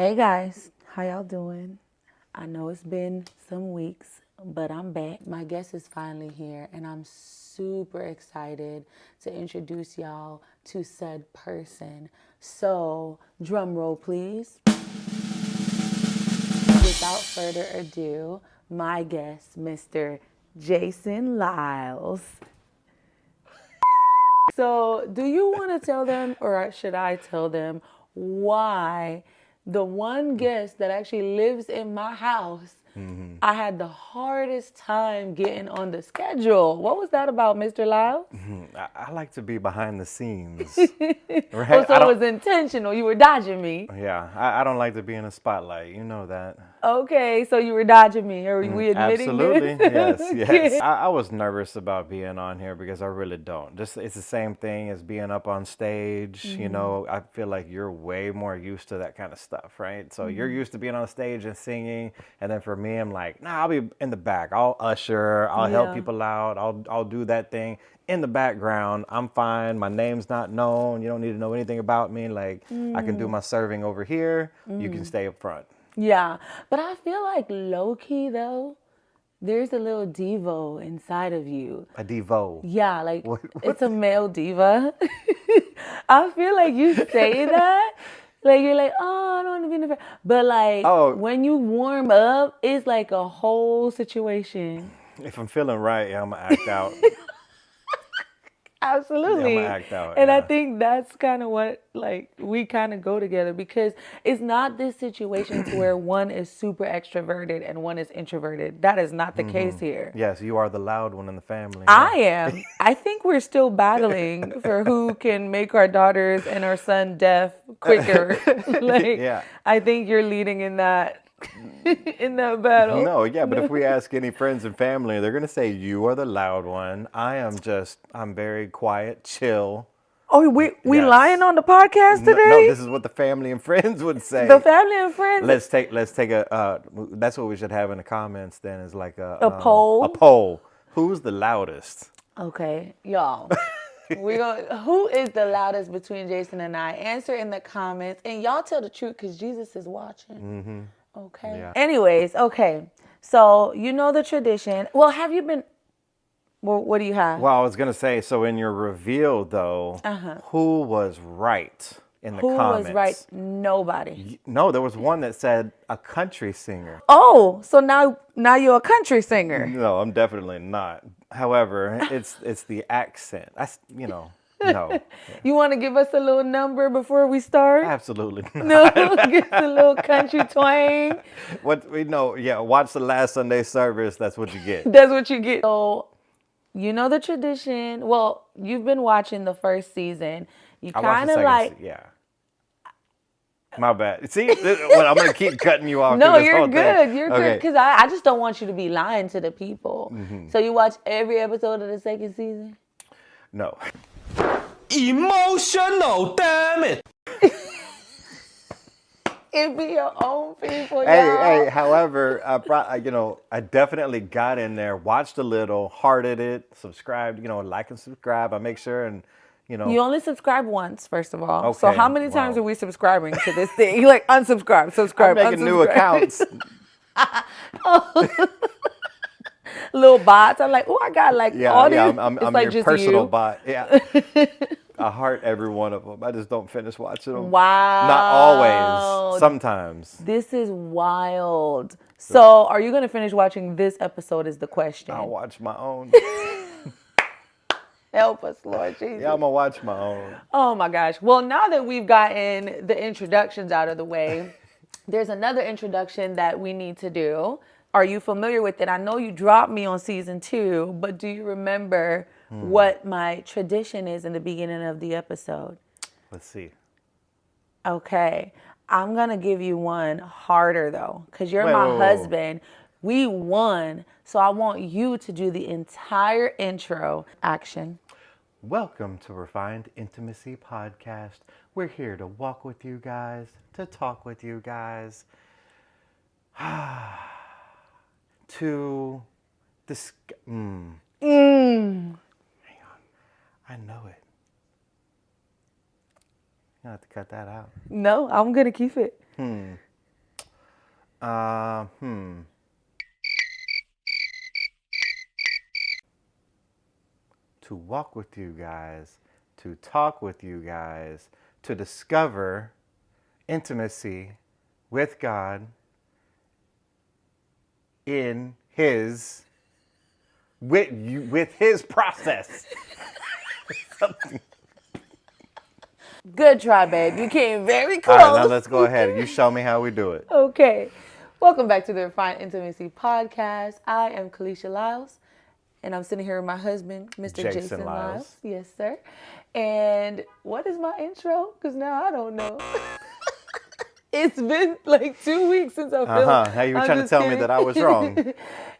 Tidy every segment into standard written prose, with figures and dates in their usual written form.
Hey guys, how y'all doing? I know it's been some weeks, but I'm back. My guest is finally here, and I'm super excited to introduce y'all to said person. So, drum roll, please. Without further ado, my guest, Mr. Jason Lyles. So, do you want to tell them, or should I tell them, why the one guest that actually lives in my house, I had the hardest time getting on the schedule? What was that about, Mr. Lyles? I like to be behind the scenes, Oh, right? so it was intentional. You were dodging me. Yeah, I don't like to be in the spotlight. You know that. Okay, so you were dodging me. Are we admitting Absolutely, this? yes, yes. I was nervous about being on here because I really don't. Just it's the same thing as being up on stage. You know, I feel like you're way more used to that kind of stuff, right? So you're used to being on stage and singing, and then for me, I'm like, nah, I'll be in the back. I'll usher. I'll help Yeah. people out. I'll do that thing in the background. I'm fine. My name's not known. You don't need to know anything about me. Like I can do my serving over here. You can stay up front. Yeah, but I feel like low key though, there's a little Devo inside of you. A Devo. Yeah, like What? it's a male diva. I feel like you say that, like you're like, oh, I don't want to be in the, but like Oh, when you warm up, it's like a whole situation. if I'm feeling right, yeah, I'm gonna act out. Yeah, I'm gonna Absolutely. act out. And I Yeah. think that's kind of what like we kind of go together because it's not this situation to where one is super extroverted and one is introverted. That is not the case here. Yes, you are the loud one in the family. I Yeah. am. I think we're still battling for who can make our daughters and our son deaf quicker. Like Yeah. I think you're leading in that in that battle. No, yeah, but if we ask any friends and family, they're gonna say you are the loud one. I'm very quiet, chill. Oh, we lying Yes. on the podcast No, no, today? this is what the family and friends would say. The family and friends. Let's take a. That's what we should have in the comments. Then is like A poll? A poll. Who's the loudest? Okay, y'all. Who is the loudest between Jason and I? Answer in the comments, and y'all tell the truth because Jesus is watching. Okay. Yeah. Anyways, okay. So you know the tradition. Well, have you been? Well, what do you have? Well, I was gonna say. So in your reveal, though, who was right in the Who comments? was right? Nobody. No, there was one that said a country singer. Oh, so now you're a country singer. No, I'm definitely not. However, it's the accent. No. You want to give us a little number before we start? Absolutely not. No, give us a little country twang. What we know, yeah, watch the last Sunday service, that's what you get. That's what you get. So, you know the tradition. Well, you've been watching the first season. You I watched kind the of second like. yeah. My bad. See, I'm gonna keep cutting you off. No, through this you're whole good. thing. You're good. Okay. Because I just don't want you to be lying to the people. So you watch every episode of the second season? No. Emotional, damn it. It be your own people, Hey, y'all. however, I definitely got in there, watched a little, hearted it, subscribed, like and subscribe. I make sure and You only subscribe once, first of all. So Okay, how many times wow. are we subscribing to this thing? You like unsubscribe, subscribe, I'm making new unsubscribe. accounts. Little bots. I'm like, oh, I got like Yeah, all yeah, these. I'm It's like your just personal you. bot. Yeah. I heart every one of them. I just don't finish watching them. Wow. Not always. Sometimes. This is wild. So, are you going to finish watching this episode is the question. I'll watch my own. Help us, Lord Jesus. Yeah, I'm gonna watch my own. Oh my gosh. Well, now that we've gotten the introductions out of the way, there's another introduction that we need to do. Are you familiar with it? I know you dropped me on season 2, but do you remember what my tradition is in the beginning of the episode? Let's see. Okay. I'm going to give you one harder though, because you're Wait, my wait, wait, wait. husband. We won. So I want you to do the entire intro. Action. Welcome to Refined Intimacy Podcast. We're here to walk with you guys, to talk with you guys, to discuss. Hang on. I know it. You have to cut that out. No, I'm going to keep it. Uh, hmm. To walk with you guys, to talk with you guys, to discover intimacy with God in His with His process. Good try, babe. You came very All right, now close. let's go ahead. You show me how we do it. Okay. Welcome back to the Refined Intimacy Podcast. I am Kalisha Lyles, and I'm sitting here with my husband, Mr. Jason Jason Lyles. Lyles. Yes, sir. And what is my intro? Because now I don't know. It's been like 2 weeks since I filmed. Now you were I'm trying to just tell me kidding. that I was wrong.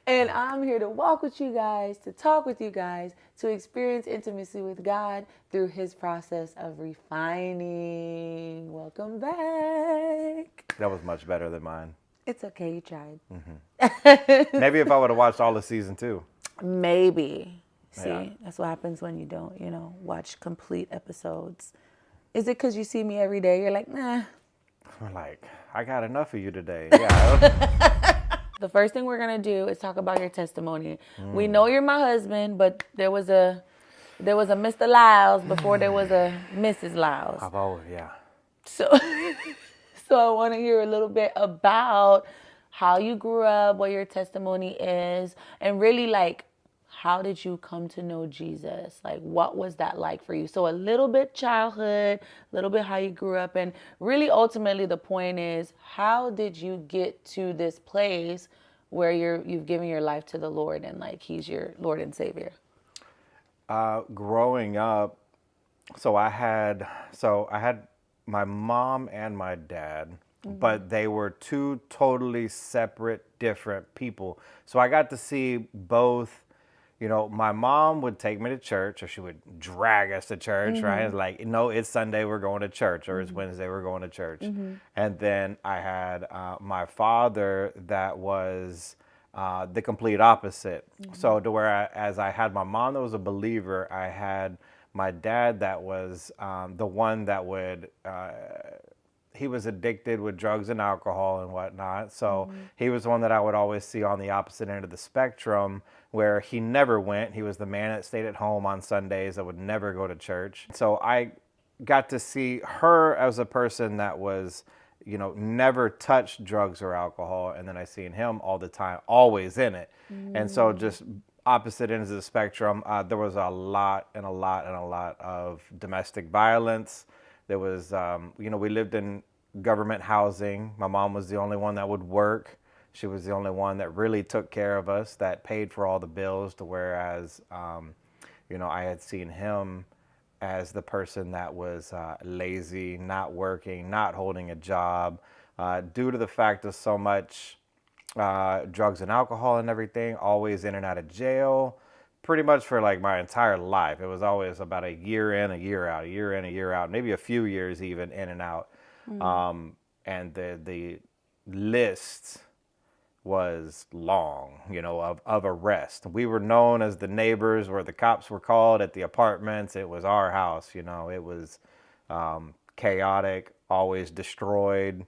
And I'm here to walk with you guys, to talk with you guys, to experience intimacy with God through His process of refining. Welcome back. That was much better than mine. It's okay, you tried. Maybe if I would have watched all of season 2. Maybe. See, Yeah. that's what happens when you don't, watch complete episodes. Is it because you see me every day? You're like, nah. We're like, I got enough of you today. Yeah. The first thing we're gonna do is talk about your testimony. We know you're my husband, but there was a Mr. Lyles before there was a Mrs. Lyles. Yeah. So, so I want to hear a little bit about how you grew up, what your testimony is, and really like, how did you come to know Jesus? Like, what was that like for you? So a little bit childhood, a little bit how you grew up, and really ultimately the point is, how did you get to this place where you've given your life to the Lord and like He's your Lord and Savior? Growing up, I had my mom and my dad, but they were two totally separate, different people. So I got to see both. My mom would take me to church, or she would drag us to church, right? It's like, no, it's Sunday, we're going to church, or it's Wednesday, we're going to church. And then I had my father that was the complete opposite. So to where as I had my mom that was a believer, I had my dad that was the one that would he was addicted with drugs and alcohol and whatnot. So he was one that I would always see on the opposite end of the spectrum, where he never went. He was the man that stayed at home on Sundays that would never go to church. So I got to see her as a person that was, never touched drugs or alcohol. And then I seen him all the time, always in it. And so just opposite ends of the spectrum, there was a lot of domestic violence. There was, we lived in government housing. My mom was the only one that would work. She was the only one that really took care of us, that paid for all the bills, to whereas, I had seen him as the person that was lazy, not working, not holding a job, due to the fact of so much drugs and alcohol and everything, always in and out of jail. Pretty much for like my entire life. It was always about a year in, a year out, a year in, a year out, maybe a few years even in and out. And the list was long, of arrest. We were known as the neighbors where the cops were called at the apartments. It was our house, it was chaotic, always destroyed.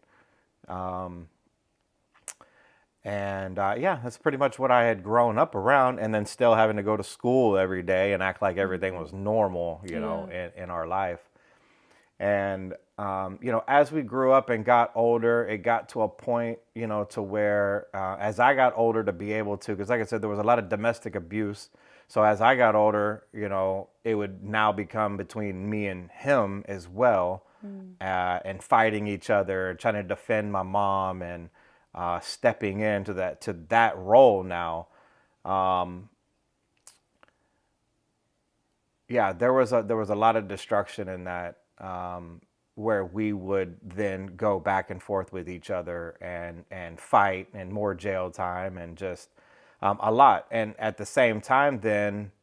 And that's pretty much what I had grown up around, and then still having to go to school every day and act like everything was normal, in our life. And, as we grew up and got older, it got to a point, to where as I got older to be able to, because like I said, there was a lot of domestic abuse. So as I got older, it would now become between me and him as well, and fighting each other, trying to defend my mom, and stepping into that role now. There was a lot of destruction in that, where we would then go back and forth with each other and fight, and more jail time, and just a lot. And at the same time, then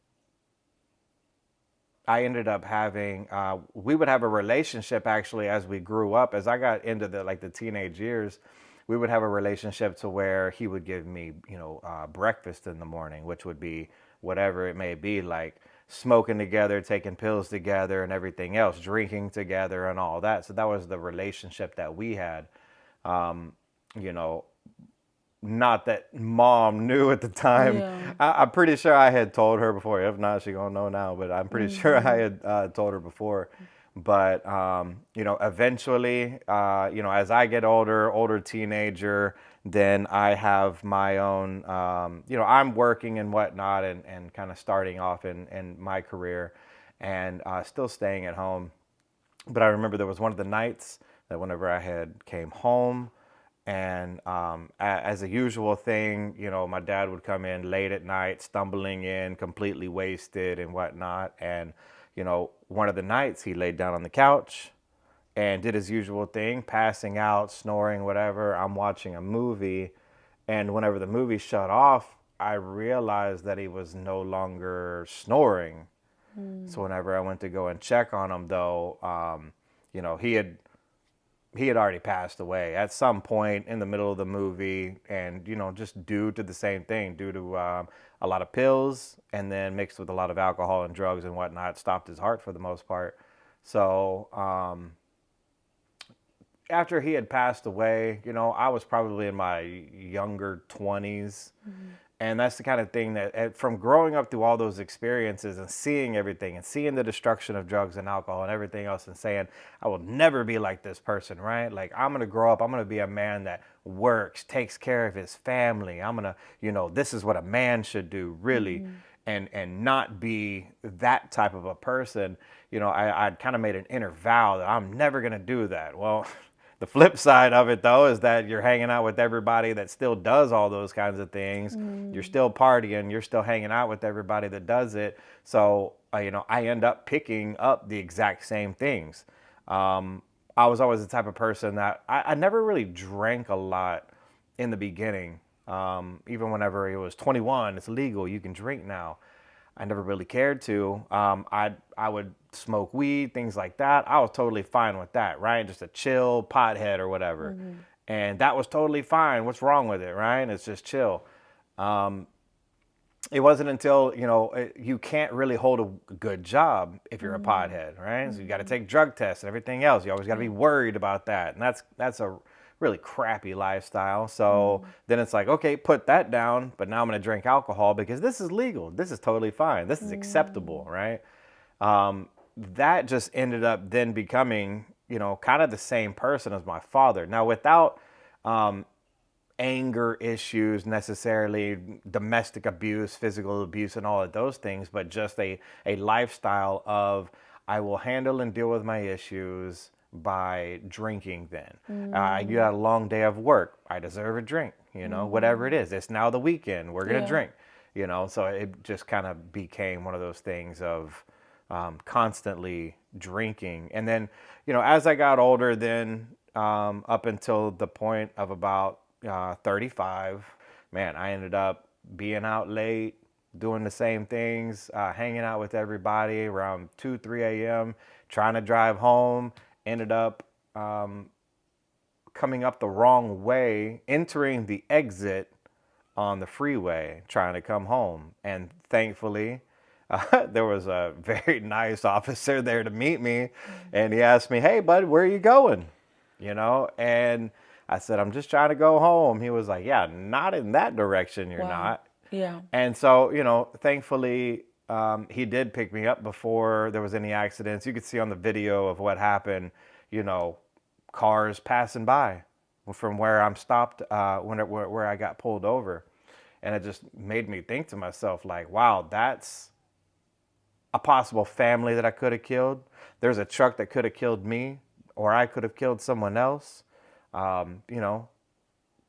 I ended up having we would have a relationship actually as we grew up. As I got into the teenage years, we would have a relationship to where he would give me, breakfast in the morning, which would be whatever it may be, like smoking together, taking pills together, and everything else, drinking together and all that. So that was the relationship that we had, not that mom knew at the time. Yeah. I'm pretty sure I had told her before. If not, she gonna know now. But I'm pretty sure I had told her before. But eventually, as I get older teenager, then I have my own. I'm working and whatnot, and kind of starting off in my career, and still staying at home. But I remember there was one of the nights that whenever I had came home, and as a usual thing, my dad would come in late at night, stumbling in, completely wasted and whatnot. And, one of the nights he laid down on the couch and did his usual thing, passing out, snoring, whatever. I'm watching a movie. And whenever the movie shut off, I realized that he was no longer snoring. So whenever I went to go and check on him, though, he had already passed away at some point in the middle of the movie, and just due to the same thing, due to a lot of pills, and then mixed with a lot of alcohol and drugs and whatnot, stopped his heart for the most part. So after he had passed away, I was probably in my younger 20s. And that's the kind of thing that, from growing up through all those experiences and seeing everything and seeing the destruction of drugs and alcohol and everything else, and saying, I will never be like this person, right? Like, I'm going to grow up, I'm going to be a man that works, takes care of his family. I'm going to, this is what a man should do, really. And not be that type of a person. I'd kind of made an inner vow that I'm never going to do that. Well, the flip side of it, though, is that you're hanging out with everybody that still does all those kinds of things. You're still partying. You're still hanging out with everybody that does it. So, I end up picking up the exact same things. I was always the type of person that I never really drank a lot in the beginning. Even whenever it was 21, it's legal, you can drink now. I never really cared to. I would smoke weed, things like that. I was totally fine with that, right? Just a chill pothead or whatever. And that was totally fine. What's wrong with it, right? It's just chill. It wasn't until, you can't really hold a good job if you're a pothead, right? So you got to take drug tests and everything else. You always got to be worried about that. And that's a really crappy lifestyle. So then it's like, okay, put that down, but now I'm going to drink alcohol because this is legal. This is totally fine. This is acceptable, right? That just ended up then becoming, kind of the same person as my father. Now, without anger issues necessarily, domestic abuse, physical abuse, and all of those things, but just a lifestyle of, I will handle and deal with my issues by drinking then. You had a long day of work. I deserve a drink, whatever it is. It's now the weekend. We're going to drink, So it just kind of became one of those things of constantly drinking. And then, as I got older, then up until the point of about 35, man, I ended up being out late, doing the same things, hanging out with everybody around 2, 3 a.m., trying to drive home. Ended up coming up the wrong way, entering the exit on the freeway, trying to come home. And thankfully, there was a very nice officer there to meet me. And he asked me, hey, bud, where are you going? And I said, I'm just trying to go home. He was like, yeah, not in that direction, you're not. Yeah. And so, thankfully, he did pick me up before there was any accidents. You could see on the video of what happened, cars passing by from where I'm stopped, where I got pulled over. And it just made me think to myself, like, wow, that's a possible family that I could have killed. There's a truck that could have killed me, or I could have killed someone else.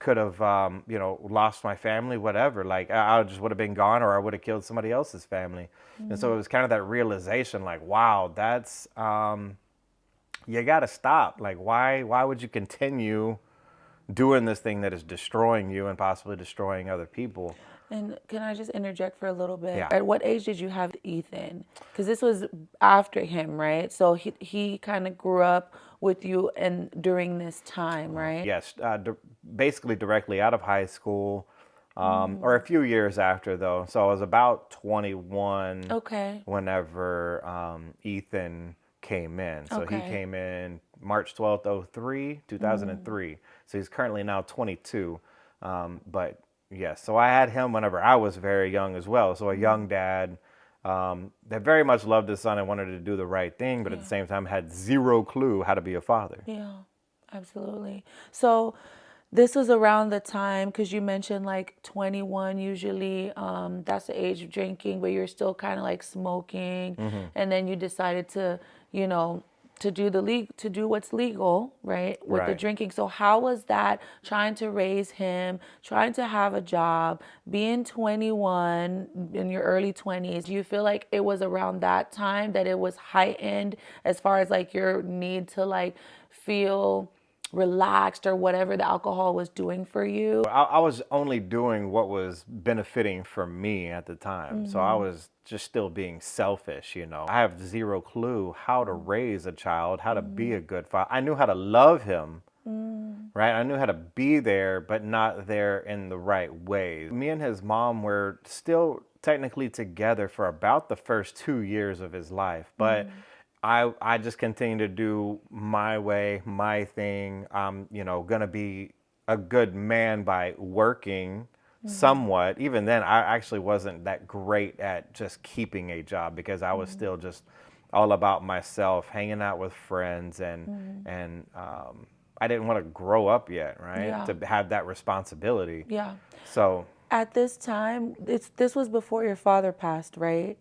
Could have, lost my family, whatever. Like, I just would have been gone, or I would have killed somebody else's family. And so it was kind of that realization, like, wow, that's, you got to stop. Like, why would you continue doing this thing that is destroying you and possibly destroying other people? And can I just interject for a little bit? Yeah. At what age did you have Ethan? Because this was after him, right? So he kind of grew up with you and during this time, right? Yes, basically directly out of high school, or a few years after, though. So I was about 21 whenever Ethan came in. So he came in March 12th, 2003. So he's currently now 22. But yes, so I had him whenever I was very young as well. So a young dad that very much loved his son and wanted to do the right thing, but at the Yeah. same time had zero clue how to be a father. Yeah, absolutely. So this was around the time, because you mentioned like 21 usually, that's the age of drinking, but you're still kind of like smoking, and then you decided to, you know, to do what's legal, right, with the Right. drinking. So how was that, trying to raise him, trying to have a job, being 21 in your early 20s? Do you feel like it was around that time that it was heightened as far as like your need to like feel relaxed or whatever the alcohol was doing for you? I was only doing what was benefiting for me at the time. So I was just still being selfish, you know. I have zero clue how to raise a child, how to be a good father. I knew how to love him, right? I knew how to be there, but not there in the right way. Me and his mom were still technically together for about the first 2 years of his life, but I just continued to do my way, my thing. I'm, gonna be a good man by working somewhat. Even then, I actually wasn't that great at just keeping a job because I was still just all about myself, hanging out with friends, and I didn't want to grow up yet, right? Yeah, To have that responsibility. yeah. So, At this time, this was before your father passed, right?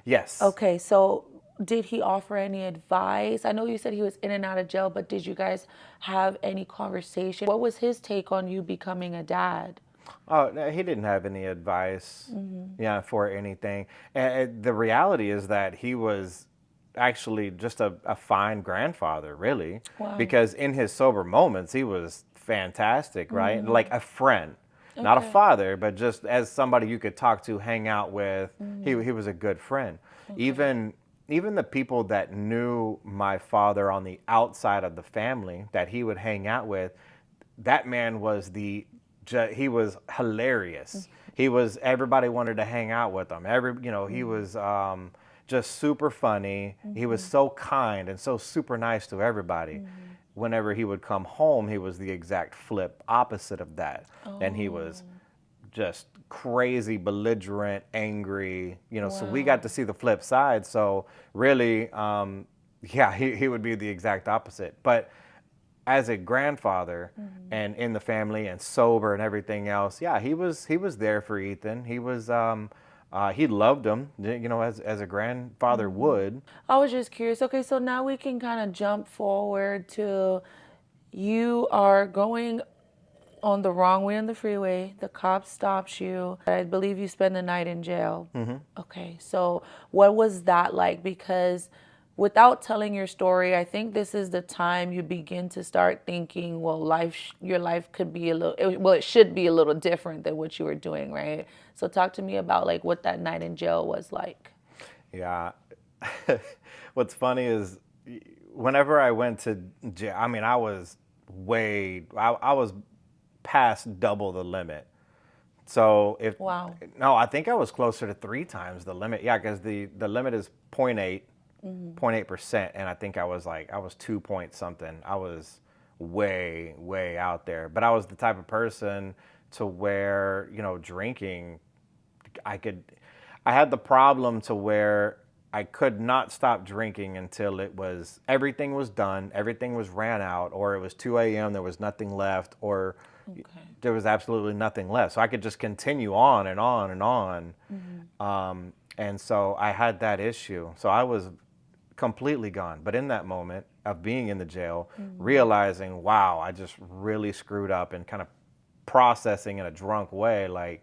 yes. Okay, so did he offer any advice? I know you said he was in and out of jail, but did you guys have any conversation? What was his take on you becoming a dad? Oh, no, he didn't have any advice, yeah, for anything. And the reality is that he was actually just a fine grandfather, really, Wow. because in his sober moments, he was fantastic, right? Like a friend, not a Okay. father, but just as somebody you could talk to, hang out with. He was a good friend. Okay. Even the people that knew my father on the outside of the family that he would hang out with, that man was he was hilarious. He was everybody wanted to hang out with him. He was just super funny. He was so kind and so super nice to everybody. Whenever he would come home, he was the exact flip opposite of that. And he was just crazy, belligerent, angry. So we got to Wow. see the flip side. So really, yeah, he would be the exact opposite. But as a grandfather and in the family and sober and everything else, yeah, he was there for Ethan. He loved him, as a grandfather would. I was just curious. Okay, so now we can kind of jump forward to you are going on the wrong way on the freeway. The cop stops you. I believe you spend the night in jail. Okay, so what was that like? Because without telling your story, I think this is the time you begin to start thinking, well, your life could be it should be a little different than what you were doing, right? So talk to me about like what that night in jail was like. Yeah. What's funny is whenever I went to jail, I mean, I was past double the limit. So if Wow. no, I think I was closer to 3 times the limit. Yeah, because the limit is 0.8%, and I think I was 2 point something. I was way out there. But I was the type of person to where drinking, I could, I had the problem to where I could not stop drinking until everything was done, everything was ran out, or it was 2 a.m. There was nothing left, or Okay. there was absolutely nothing left. So I could just continue on and on and on. And so I had that issue. So I was completely gone. But in that moment of being in the jail, realizing, wow, I just really screwed up and kind of processing in a drunk way, like,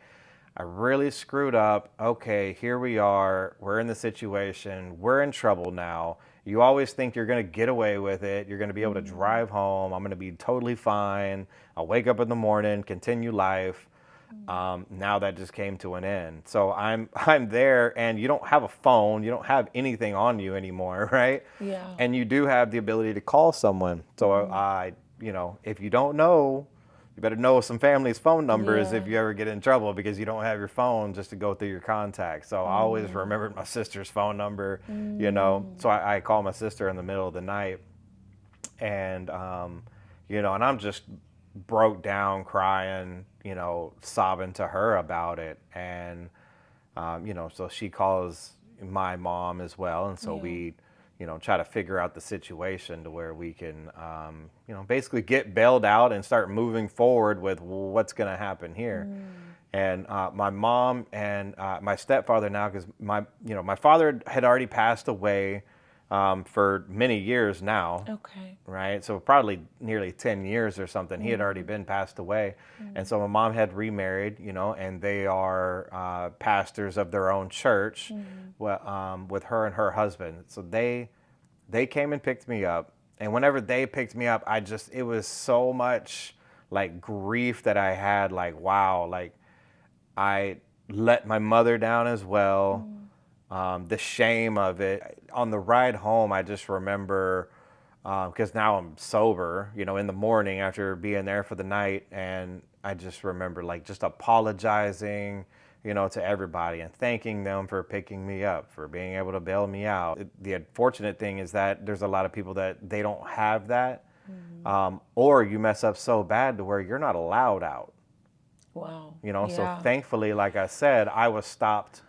I really screwed up. Okay, here we are. We're in the situation. We're in trouble now. You always think you're going to get away with it. You're going to be able to drive home. I'm going to be totally fine. I'll wake up in the morning, continue life. Now that just came to an end. So I'm there, and you don't have a phone. You don't have anything on you anymore, right? Yeah. And you do have the ability to call someone. So if you don't know, you better know some family's phone numbers if Yeah. you ever get in trouble because you don't have your phone just to go through your contacts. So I always remembered my sister's phone number. So I call my sister in the middle of the night, and and I'm just broke down crying, sobbing to her about it. And, so she calls my mom as well. And so Yeah. we, try to figure out the situation to where we can, basically get bailed out and start moving forward with what's going to happen here. And my mom and my stepfather now, because my father had already passed away for many years now, Okay. right? So probably nearly 10 years or something. He had already Mm-hmm. been passed away. And so my mom had remarried, and they are pastors of their own church with her and her husband. So they came and picked me up. And whenever they picked me up, it was so much like grief that I had, like, wow, like I let my mother down as well. The shame of it. On the ride home, I just remember, because now I'm sober, in the morning after being there for the night, and I just remember like just apologizing, to everybody and thanking them for picking me up, for being able to bail me out. The unfortunate thing is that there's a lot of people that they don't have that, or you mess up so bad to where you're not allowed out. Wow. So Yeah. thankfully, like I said, I was stopped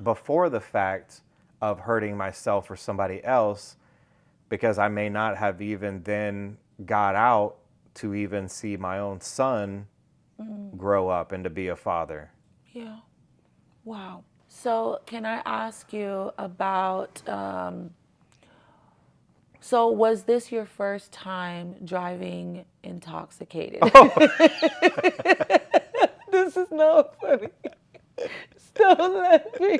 before the fact of hurting myself or somebody else, because I may not have even then got out to even see my own son grow up and to be a father. Yeah. Wow. So, can I ask you about? So, was this your first time driving intoxicated? This is not funny. Stop laughing.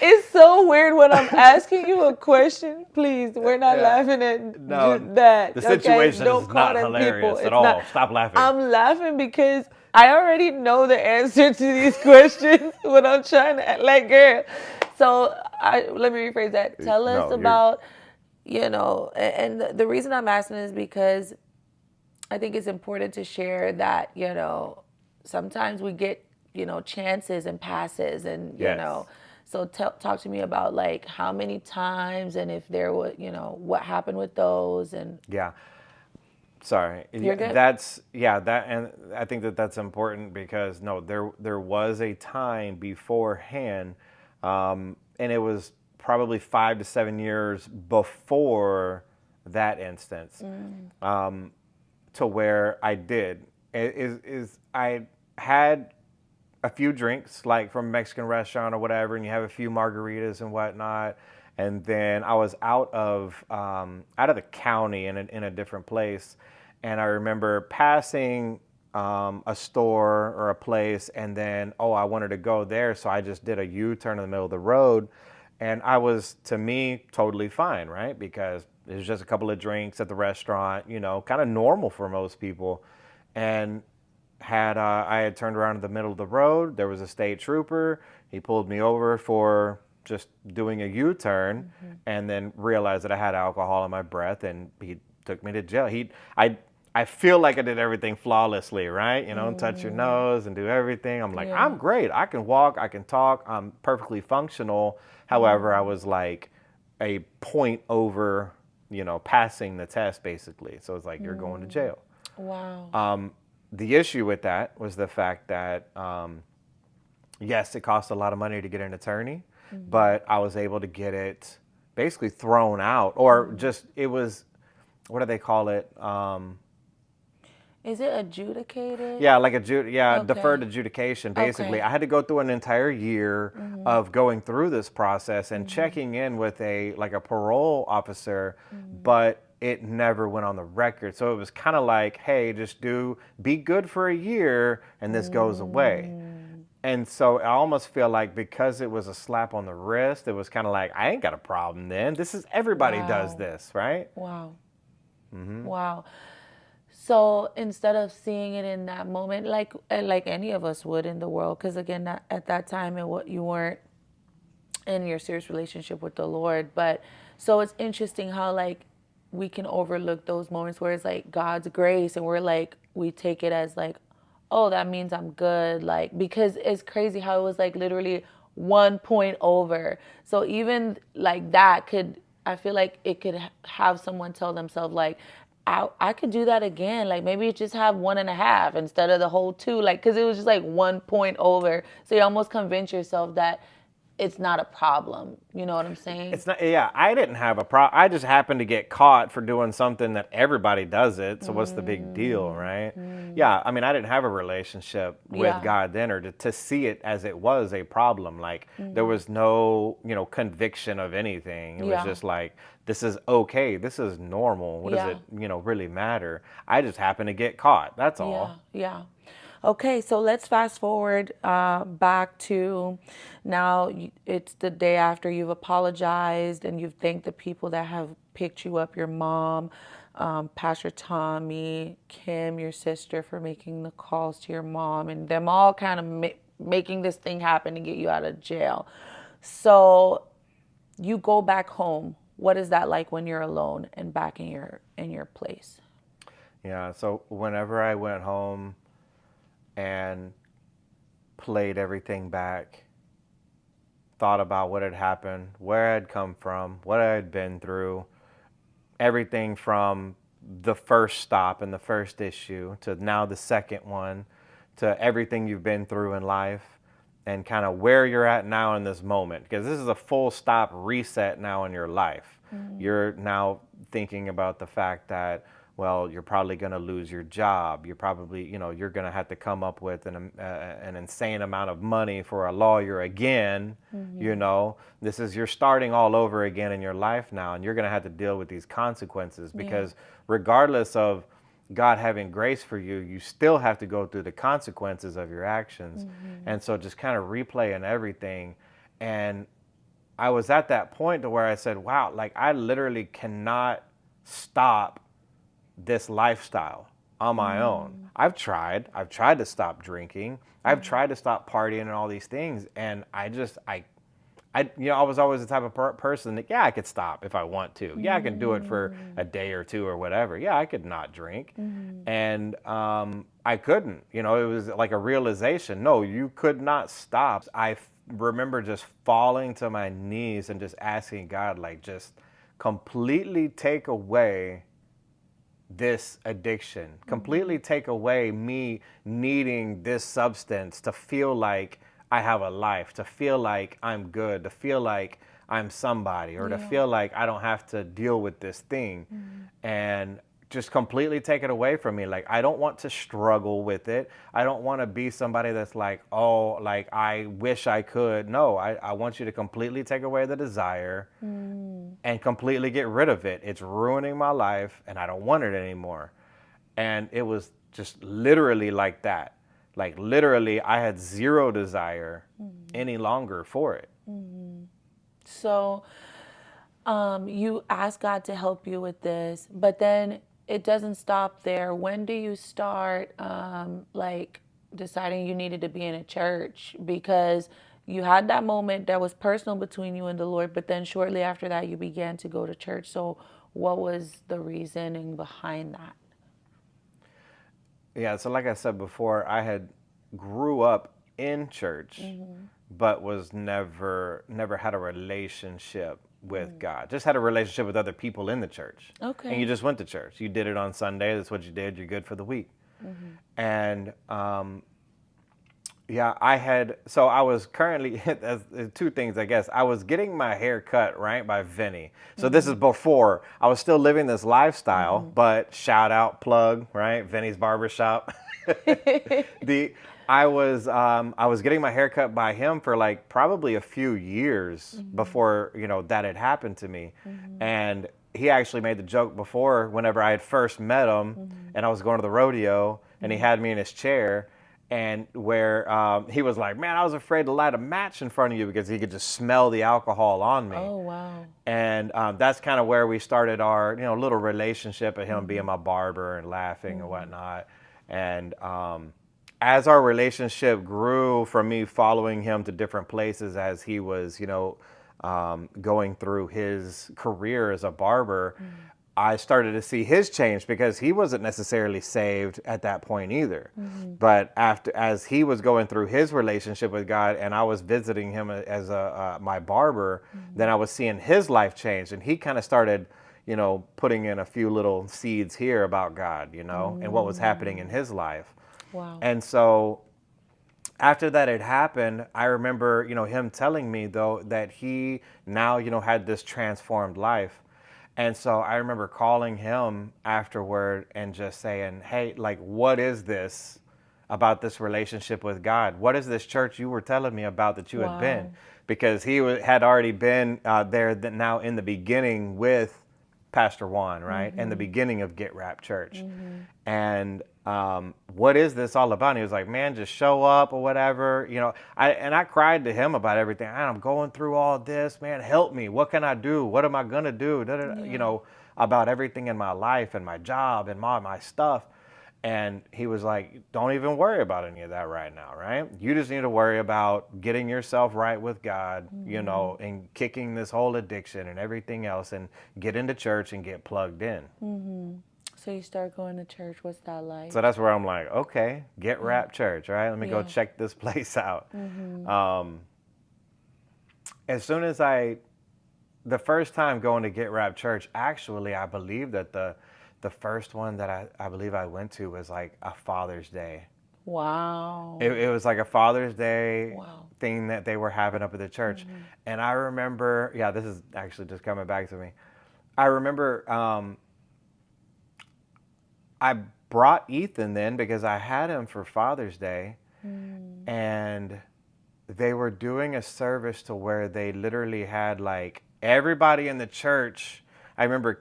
It's so weird when I'm asking you a question. Please, we're not Yeah. laughing at No, that. the Okay, situation don't is call not them people. hilarious at It's not. all. Stop laughing. I'm laughing because I already know the answer to these questions when I'm trying to act like girl. So let me rephrase that. Tell us No, you're about, and the reason I'm asking is because I think it's important to share that, sometimes we get, chances and passes and, yes. so talk to me about like how many times and if there was, what happened with those and Yeah. Sorry. you're Yeah, good. that, and I think that that's important because no, there was a time beforehand, and it was probably 5 to 7 years before that instance, to where I did is I had a few drinks, like from a Mexican restaurant or whatever, and you have a few margaritas and whatnot. And then I was out of the county in a different place, and I remember passing a store or a place, and then I wanted to go there, so I just did a U-turn in the middle of the road, and I was, to me, totally fine, right? Because it was just a couple of drinks at the restaurant, kind of normal for most people, and I had turned around in the middle of the road. There was a state trooper. He pulled me over for just doing a U-turn, and then realized that I had alcohol in my breath, and he took me to jail. I feel like I did everything flawlessly, right? Touch your nose and do everything. I'm like, Yeah. I'm great. I can walk, I can talk, I'm perfectly functional. However, I was like a point over, passing the test basically. So it's like, you're going to jail. Wow. The issue with that was the fact that, yes, it cost a lot of money to get an attorney, but I was able to get it basically thrown out, or just, it was, what do they call it? Is it adjudicated? Yeah, like deferred Okay. adjudication. Basically, Okay. I had to go through an entire year of going through this process and checking in with a parole officer, but it never went on the record. So it was kind of like, hey, just be good for a year and this goes away. And so I almost feel like because it was a slap on the wrist, it was kind of like, I ain't got a problem then. Everybody does Wow. this, right? Wow. Wow. So instead of seeing it in that moment, like any of us would in the world, because again, at that time, you weren't in your serious relationship with the Lord. But so it's interesting how like we can overlook those moments where it's like God's grace, and we're like we take it as like, oh, that means I'm good, like because it's crazy how it was like literally 1 point over. So even like that could, I feel like it could have someone tell themselves like, I could do that again. Like maybe just have 1.5 instead of the whole 2. Like, cause it was just like 1 point over. So you almost convince yourself that it's not a problem. You know what I'm saying? It's not, yeah, I didn't have a problem. I just happened to get caught for doing something that everybody does it. So what's the big deal, right? Yeah, I mean, I didn't have a relationship with Yeah. God then, or to see it as it was a problem. Like there was no, conviction of anything. It was Yeah. just like, this is okay. This is normal. What does Yeah. it, really matter? I just happened to get caught. That's Yeah, all. yeah. Okay, so let's fast forward back to now. It's the day after you've apologized and you've thanked the people that have picked you up, your mom, Pastor Tommy, Kim, your sister, for making the calls to your mom, and them all kind of making this thing happen to get you out of jail. So you go back home. What is that like when you're alone and back in your place? Yeah. So whenever I went home and played everything back, thought about what had happened, where I'd come from, what I had been through, everything from the first stop and the first issue to now the second one, to everything you've been through in life, and kind of where you're at now in this moment. Because this is a full stop reset now in your life. You're now thinking about the fact that, well, you're probably going to lose your job. You're probably, you're going to have to come up with an insane amount of money for a lawyer again. This is, you're starting all over again in your life now, and you're going to have to deal with these consequences because regardless of God having grace for you, you still have to go through the consequences of your actions. And so just kind of replaying everything. And I was at that point to where I said, wow, like I literally cannot stop this lifestyle on my own. I've tried to stop drinking. I've tried to stop partying and all these things. And I was always the type of person that, yeah, I could stop if I want to. Yeah, I can do it for a day or two or whatever. Yeah, I could not drink. And I couldn't. It was like a realization. No, you could not stop. I remember just falling to my knees and just asking God, like, just completely take away this addiction, completely take away me needing this substance to feel like I have a life, to feel like I'm good, to feel like I'm somebody, or to feel like I don't have to deal with this thing. And just completely take it away from me. Like, I don't want to struggle with it. I don't want to be somebody that's like, oh, like, I wish I could. No, I want you to completely take away the desire and completely get rid of it. It's ruining my life and I don't want it anymore. And it was just literally like that. Like, literally, I had zero desire any longer for it. So you ask God to help you with this, but then it doesn't stop there. When do you start like deciding you needed to be in a church? Because you had that moment that was personal between you and the Lord, but then shortly after that, you began to go to church. So what was the reasoning behind that? Yeah, so like I said before, I had grew up in church, but was never had a relationship with God. Just had a relationship with other people in the church. And you Okay. just went to church. You did it on Sunday. That's what you did. You're good for the week. And yeah, I was currently, two things, I guess. I was getting my hair cut, right, by Vinny. So this is before. I was still living this lifestyle, but shout out, plug, right, Vinny's Barbershop. I was getting my hair cut by him for like probably a few years before, that had happened to me. And he actually made the joke before whenever I had first met him and I was going to the rodeo and he had me in his chair. And where he was like, man, I was afraid to light a match in front of you because he could just smell the alcohol on me. Oh, wow. And that's kind of where we started our, little relationship of him being my barber and laughing and whatnot. And as our relationship grew from me following him to different places as he was, going through his career as a barber, I started to see his change because he wasn't necessarily saved at that point either. But as he was going through his relationship with God and I was visiting him as my barber, then I was seeing his life change and he kind of started, putting in a few little seeds here about God, and what was happening in his life. Wow. And so after that had happened, I remember, him telling me though that he now, had this transformed life. And so I remember calling him afterward and just saying, hey, like, what is this about this relationship with God? What is this church you were telling me about that you had been? Wow. Because he had already been there now in the beginning with Pastor Juan, right? And the beginning of Get Rap Church. And what is this all about? And he was like, man, just show up or whatever. I cried to him about everything. I'm going through all this, man. Help me. What can I do? What am I going to do? Yeah. About everything in my life and my job and my stuff. And he was like, don't even worry about any of that right now, right? You just need to worry about getting yourself right with God, and kicking this whole addiction and everything else, and get into church and get plugged in. So you start going to church. What's that like? So that's where I'm like, okay, Get Rap Church, right? Let me go Yeah. check this place out. As soon as the first time going to Get Rap Church, actually, I believe that the first one that I believe I went to was like a Father's Day. Wow. It was like a Father's Day Wow. thing that they were having up at the church. And I remember, this is actually just coming back to me. I remember I brought Ethan then because I had him for Father's Day. And they were doing a service to where they literally had like everybody in the church. I remember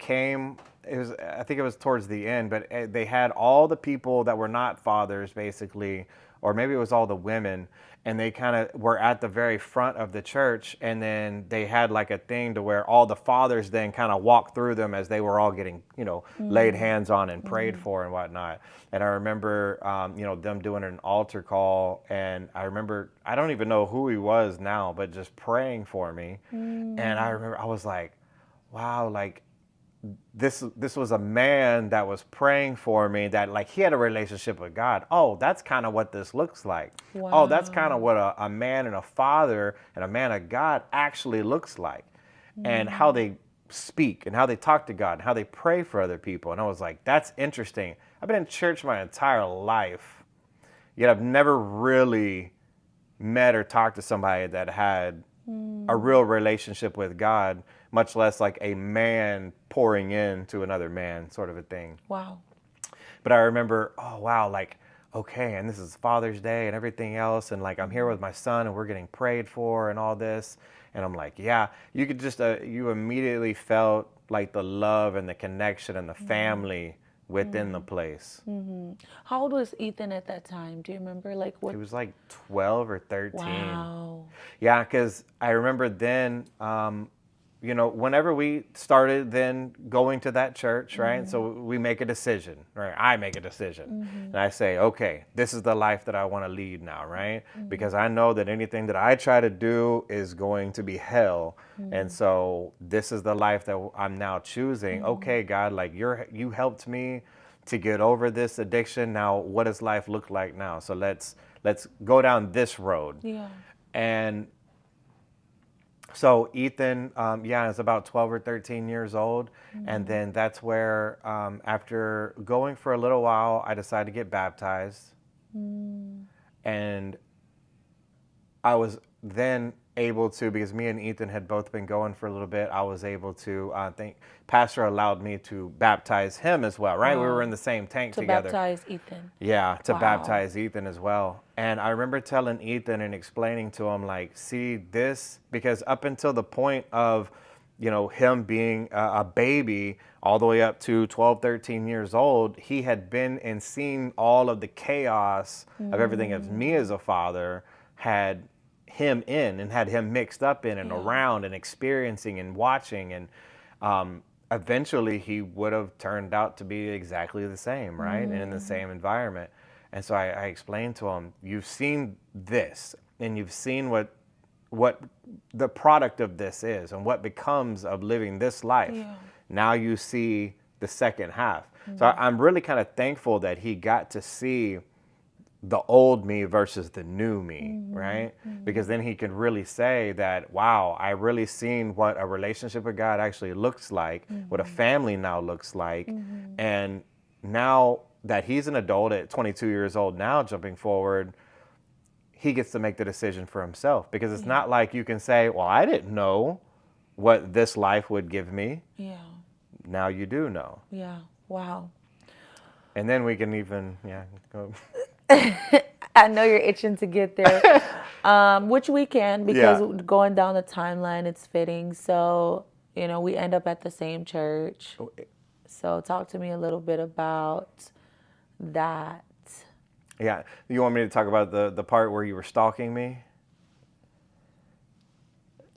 I think it was towards the end, but they had all the people that were not fathers basically, or maybe it was all the women, and they kind of were at the very front of the church, and then they had like a thing to where all the fathers then kind of walked through them as they were all getting, laid hands on and prayed for and whatnot. And I remember, them doing an altar call, and I remember, I don't even know who he was now, but just praying for me. And I remember I was like, wow, like, this was a man that was praying for me, that like he had a relationship with God. Oh, that's kind of what this looks like. Wow. Oh, that's kind of what a man and a father and a man of God actually looks like. And how they speak and how they talk to God and how they pray for other people. And I was like, that's interesting. I've been in church my entire life, yet I've never really met or talked to somebody that had a real relationship with God, much less like a man pouring into another man sort of a thing. Wow. But I remember, oh, wow, like, okay, and this is Father's Day and everything else, and like I'm here with my son and we're getting prayed for and all this. And I'm like, yeah, you could just, you immediately felt like the love and the connection and the family within the place. How old was Ethan at that time? Do you remember? Like what? He was like 12 or 13. Wow. Yeah, because I remember then, whenever we started then going to that church, right? So we make a decision, right? I make a decision. And I say, okay, this is the life that I want to lead now, right? Because I know that anything that I try to do is going to be hell. And so this is the life that I'm now choosing. Okay, God, like you helped me to get over this addiction. Now, what does life look like now? So let's go down this road. Yeah. And so Ethan, is about 12 or 13 years old. And then that's where, after going for a little while, I decided to get baptized. And I was then able to, because me and Ethan had both been going for a little bit, I was able to, Pastor allowed me to baptize him as well, right? We Wow. were in the same tank To together. baptize Ethan. Yeah, to Wow. baptize Ethan as well. And I remember telling Ethan and explaining to him, like, see this, because up until the point of, him being a baby all the way up to 12, 13 years old, he had been and seen all of the chaos of everything as me as a father had him in and had him mixed up in and around and experiencing and watching. And eventually he would have turned out to be exactly the same, right? And in the same environment. And so I explained to him, you've seen this and you've seen what the product of this is and what becomes of living this life. Yeah. Now you see the second half. So I'm really kind of thankful that he got to see the old me versus the new me, right? Because then he can really say that, wow, I really seen what a relationship with God actually looks like, what a family now looks like. And now that he's an adult at 22 years old now, jumping forward, he gets to make the decision for himself, because it's not like you can say, well, I didn't know what this life would give me. Yeah. Now you do know. Yeah. Wow. And then we can even, go. I know you're itching to get there, which we can, because Yeah. going down the timeline, it's fitting. So, we end up at the same church. So, talk to me a little bit about that. Yeah. You want me to talk about the part where you were stalking me?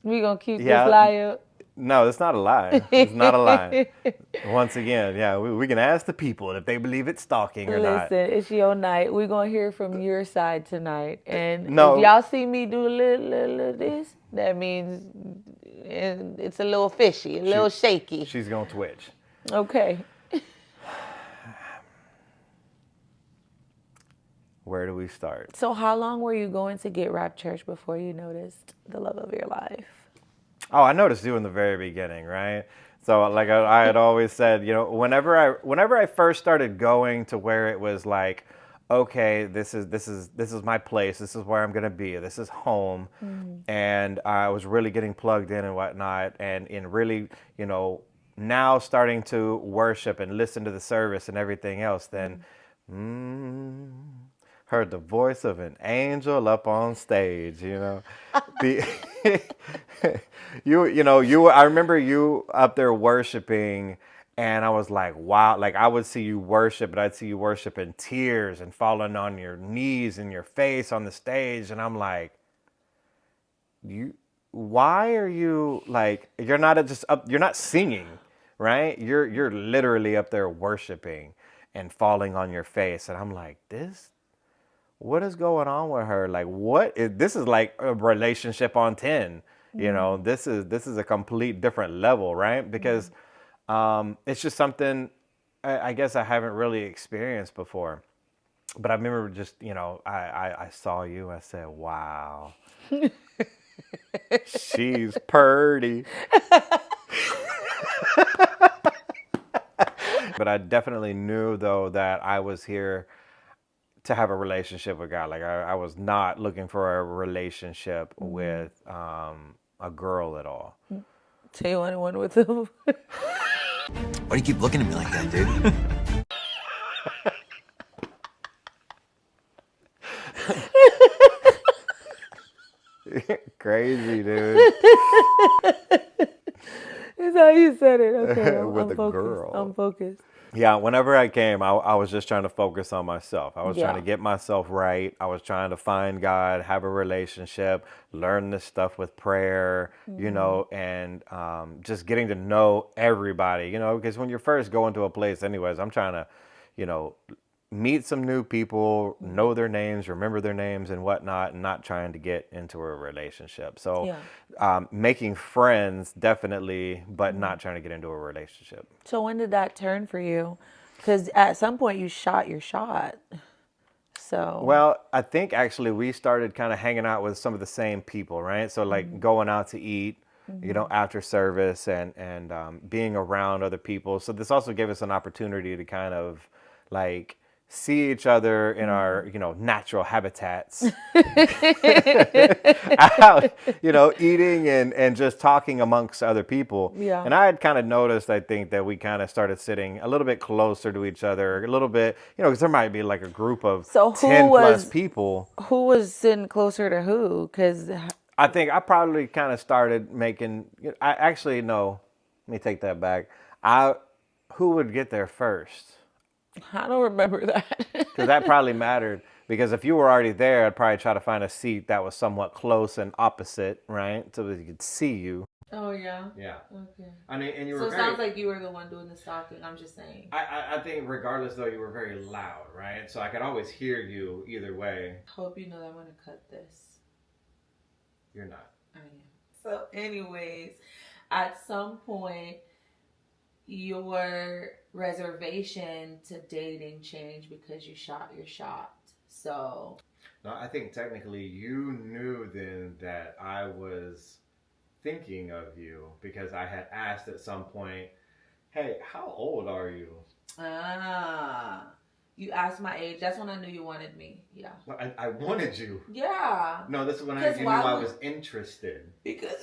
We gonna keep this Yeah. lie up. No, it's not a lie. It's not a lie. Once again, yeah, we can ask the people if they believe it's stalking or not. Listen, it's your night. We're gonna hear from your side tonight. And No. if y'all see me do a little this, that means it's a little fishy, a little shaky. She's going to twitch. Okay. Where do we start? So how long were you going to Get Rap Church before you noticed the love of your life? Oh, I noticed you in the very beginning, right? So like I had always said, whenever I first started going to where it was like, okay, this is my place, this is where I'm gonna be, this is home, and I was really getting plugged in and whatnot, and in really, now starting to worship and listen to the service and everything else, then heard the voice of an angel up on stage, the I remember you up there worshiping, and I was like, wow, like I would see you worship, but I'd see you worship in tears and falling on your knees and your face on the stage, and I'm like, why are you, like, you're not just up, you're not singing, right? You're literally up there worshiping and falling on your face, and I'm like, what is going on with her? Like, this is like a relationship on 10. This is a complete different level, right? Because it's just something I guess I haven't really experienced before. But I remember just, I saw you, I said, wow, she's purty. But I definitely knew, though, that I was here to have a relationship with God. Like I was not looking for a relationship with a girl at all. So you wanted one with him? Why do you keep looking at me like that, dude? Crazy, dude. That's how you said it. Okay, With I'm a focused. girl. I'm focused. Yeah, whenever I came, I was just trying to focus on myself. I was trying Yeah. to get myself right. I was trying to find God, have a relationship, learn this stuff with prayer, and just getting to know everybody, because when you're first going to a place anyways, I'm trying to, meet some new people, know their names, remember their names and whatnot, and not trying to get into a relationship. So making friends, definitely, but not trying to get into a relationship. So when did that turn for you? Because at some point you shot your shot. So Well, I think actually we started kind of hanging out with some of the same people, right? So like going out to eat, after service, and being around other people. So this also gave us an opportunity to kind of like see each other in our, natural habitats. Out, eating and just talking amongst other people. Yeah. And I had kind of noticed, I think, that we kind of started sitting a little bit closer to each other, a little bit, because there might be like a group of So who 10 plus was- people. who was sitting closer to who? Because I think I probably kind of started making, I actually, no, let me take that back. Who would get there first? I don't remember that. Because that probably mattered. Because if you were already there, I'd probably try to find a seat that was somewhat close and opposite, right? So that he could see you. Oh, yeah? Yeah. Okay. I mean, and you So were it sounds like you were the one doing the stalking. I'm just saying. I think regardless, though, you were very loud, right? So I could always hear you either way. Hope you know that I'm going to cut this. You're not. I am. So anyways, at some point, your reservation to dating changed because you shot your shot. so. No, I think technically you knew then that I was thinking of you because I had asked at some point, hey, how old are you? You asked my age. That's when I knew you wanted me. Yeah. Well, I wanted you. Yeah. No, this is when you knew I was interested. Because.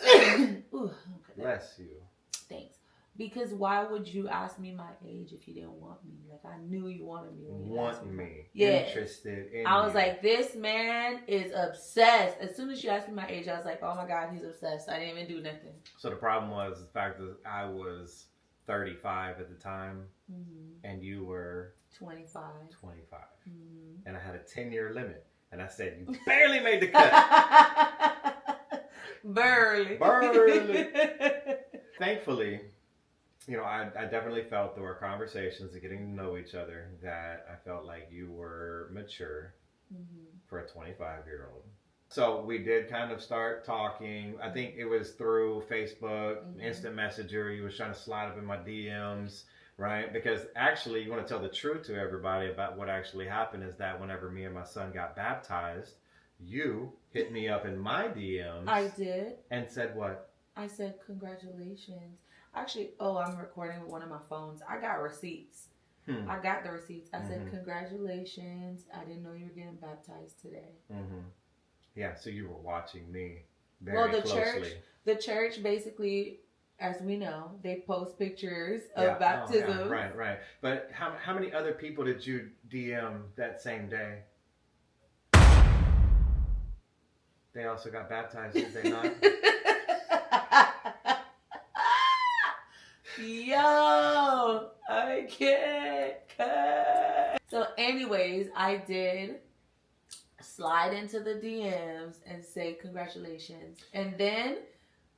Ooh, bless you. Thanks. Because why would you ask me my age if you didn't want me? Like, I knew you wanted me. Want me. Yeah. Interested in I was you. like, this man is obsessed. As soon as you asked me my age, I was like, oh my God, he's obsessed. I didn't even do nothing. So the problem was the fact that I was 35 at the time, and you were 25. And I had a 10-year limit. And I said, you barely made the cut. Barely. Thankfully, you know, I definitely felt through our conversations and getting to know each other that I felt like you were mature for a 25-year-old. So we did kind of start talking. I think it was through Facebook, Instant Messenger. You was trying to slide up in my DMs, right? Because actually, you want to tell the truth to everybody about what actually happened is that whenever me and my son got baptized, you hit me up in my DMs. I did. And said what? I said, congratulations. Actually, I'm recording with one of my phones. I got receipts. I got the receipts. I said, congratulations. I didn't know you were getting baptized today. Yeah, so you were watching me very closely. The church basically, as we know, they post pictures of baptism. Oh, yeah. Right. But how many other people did you DM that same day? They also got baptized, did they not? Yo, I can't cut. So anyways, I did slide into the DMs and say congratulations. And then,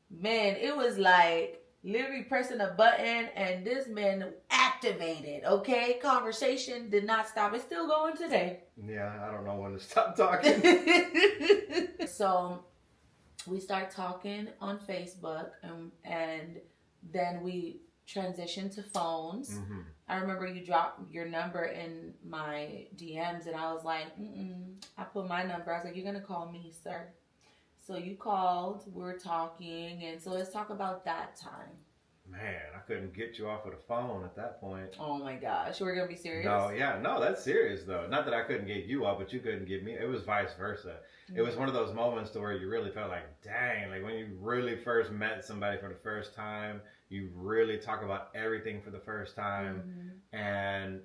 man, it was like literally pressing a button and this man activated, okay? Conversation did not stop. It's still going today. Yeah, I don't know when to stop talking. So we start talking on Facebook and then we transitioned to phones. I remember you dropped your number in my DMs and I was like, I put my number. I was like, you're going to call me, sir. So you called, we were talking, and so let's talk about that time. Man, I couldn't get you off of the phone at that point. Oh my gosh, we're going to be serious? No, that's serious though. Not that I couldn't get you off, but you couldn't get me. It was vice versa. It was one of those moments to where you really felt like, dang, like when you really first met somebody for the first time, you really talk about everything for the first time. And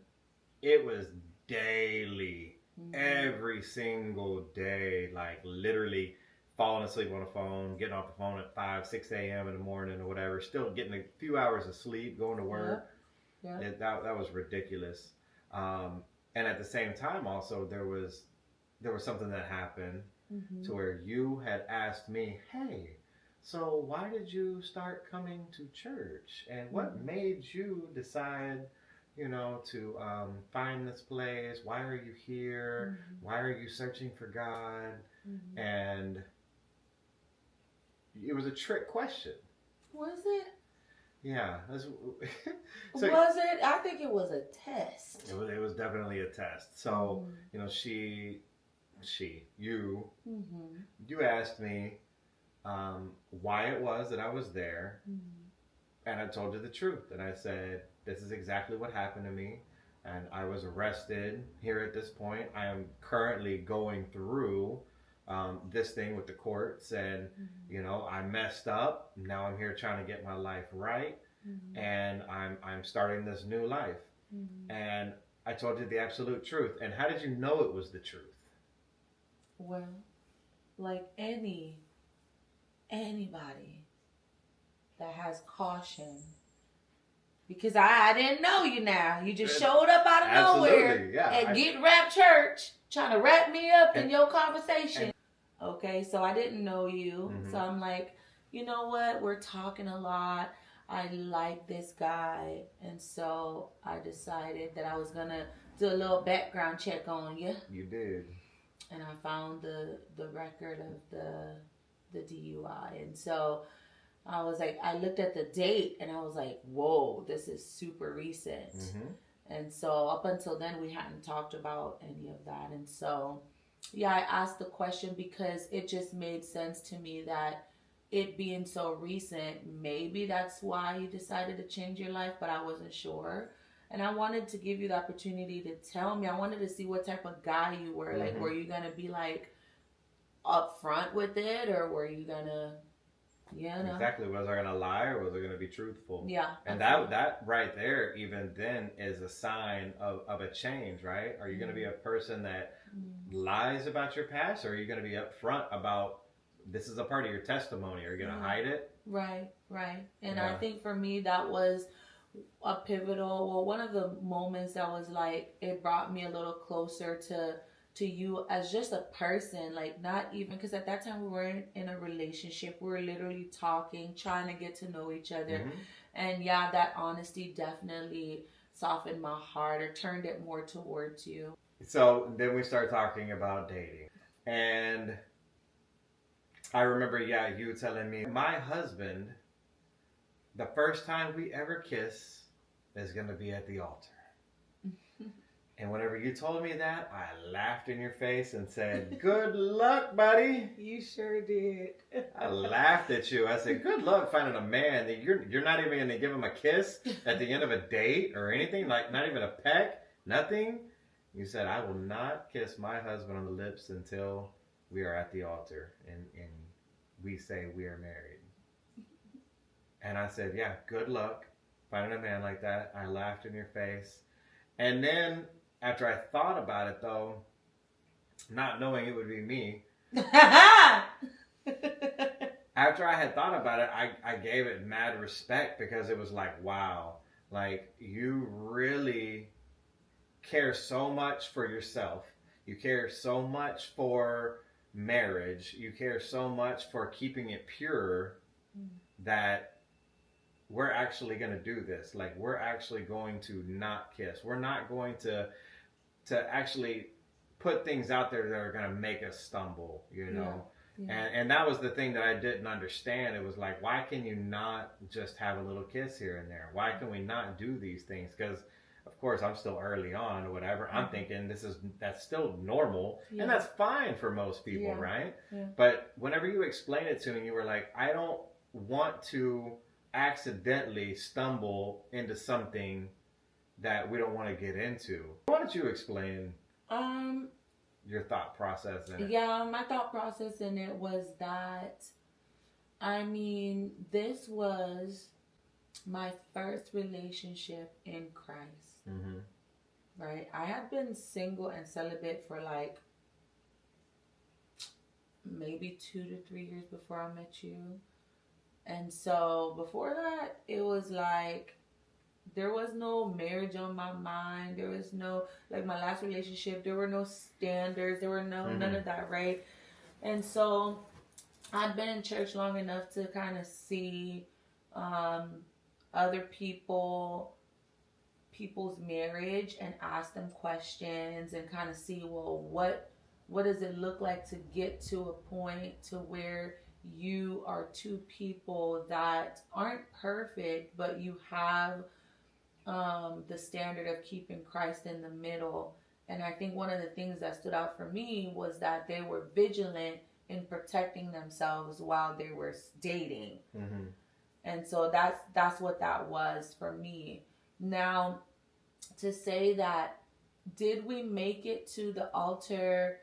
it was daily, every single day, like literally falling asleep on the phone, getting off the phone at 5, 6 a.m. in the morning or whatever, still getting a few hours of sleep, going to work. That was ridiculous. And at the same time also, there was something that happened to where you had asked me, hey, so why did you start coming to church? And what made you decide, to find this place? Why are you here? Why are you searching for God? And it was a trick question. Was it? Yeah. Was it? I think it was a test. It was definitely a test. So, you asked me why it was that I was there. And I told you the truth. And I said, this is exactly what happened to me. And I was arrested here at this point. I am currently going through this thing with the courts. And, I messed up. Now I'm here trying to get my life right. And I'm starting this new life. And I told you the absolute truth. And how did you know it was the truth? Well, like anybody that has caution, because I didn't know you now. You just showed up out of nowhere at Get Rap Church trying to wrap me up in your conversation. Okay, so I didn't know you. So I'm like, you know what? We're talking a lot. I like this guy. And so I decided that I was going to do a little background check on you. You did. And I found the record of the DUI. And so I was like, I looked at the date and I was like, whoa, this is super recent. And so up until then, we hadn't talked about any of that. And so, yeah, I asked the question because it just made sense to me that it being so recent, maybe that's why you decided to change your life, but I wasn't sure. And I wanted to give you the opportunity to tell me. I wanted to see what type of guy you were. Like, were you going to be like upfront with it, or were you going to, Exactly. Was I going to lie, or was I going to be truthful? Yeah. And that right there, even then, is a sign of a change, right? Are you going to be a person that lies about your past, or are you going to be upfront about this is a part of your testimony? Are you going to hide it? Right. And I think for me, that was a pivotal, one of the moments that was like, it brought me a little closer to you as just a person, like not even, because at that time we weren't in a relationship, we were literally talking, trying to get to know each other. And yeah, that honesty definitely softened my heart or turned it more towards you. So then we start talking about dating, and I remember, you telling me, my husband, the first time we ever kiss is going to be at the altar. And whenever you told me that, I laughed in your face and said, good luck, buddy. You sure did. I laughed at you. I said, good luck finding a man that you're not even going to give him a kiss at the end of a date or anything, like not even a peck, nothing. You said, I will not kiss my husband on the lips until we are at the altar and we say we are married. And I said, yeah, good luck finding a man like that. I laughed in your face. And then after I thought about it, though, not knowing it would be me, after I had thought about it, I gave it mad respect, because it was like, wow, like you really care so much for yourself. You care so much for marriage. You care so much for keeping it pure that we're actually going to do this. Like, we're actually going to not kiss. We're not going to actually put things out there that are going to make us stumble, And that was the thing that I didn't understand. It was like, why can you not just have a little kiss here and there? Why can we not do these things? Because of course I'm still early on or whatever. I'm thinking that's still normal, and that's fine for most people, right? But whenever you explained it to me, you were like, I don't want to accidentally stumble into something that we don't want to get into. Why don't you explain your thought process in it? Yeah, my thought process in it was that, I mean, this was my first relationship in Christ. Right? I had been single and celibate for like maybe 2 to 3 years before I met you. And so before that, it was like, there was no marriage on my mind. There was no, like my last relationship, there were no standards. There were none of that, right? And so I'd been in church long enough to kind of see other people's marriage and ask them questions and kind of see, well, what does it look like to get to a point to where you are two people that aren't perfect, but you have the standard of keeping Christ in the middle. And I think one of the things that stood out for me was that they were vigilant in protecting themselves while they were dating. And so that's what that was for me. Now, to say that, did we make it to the altar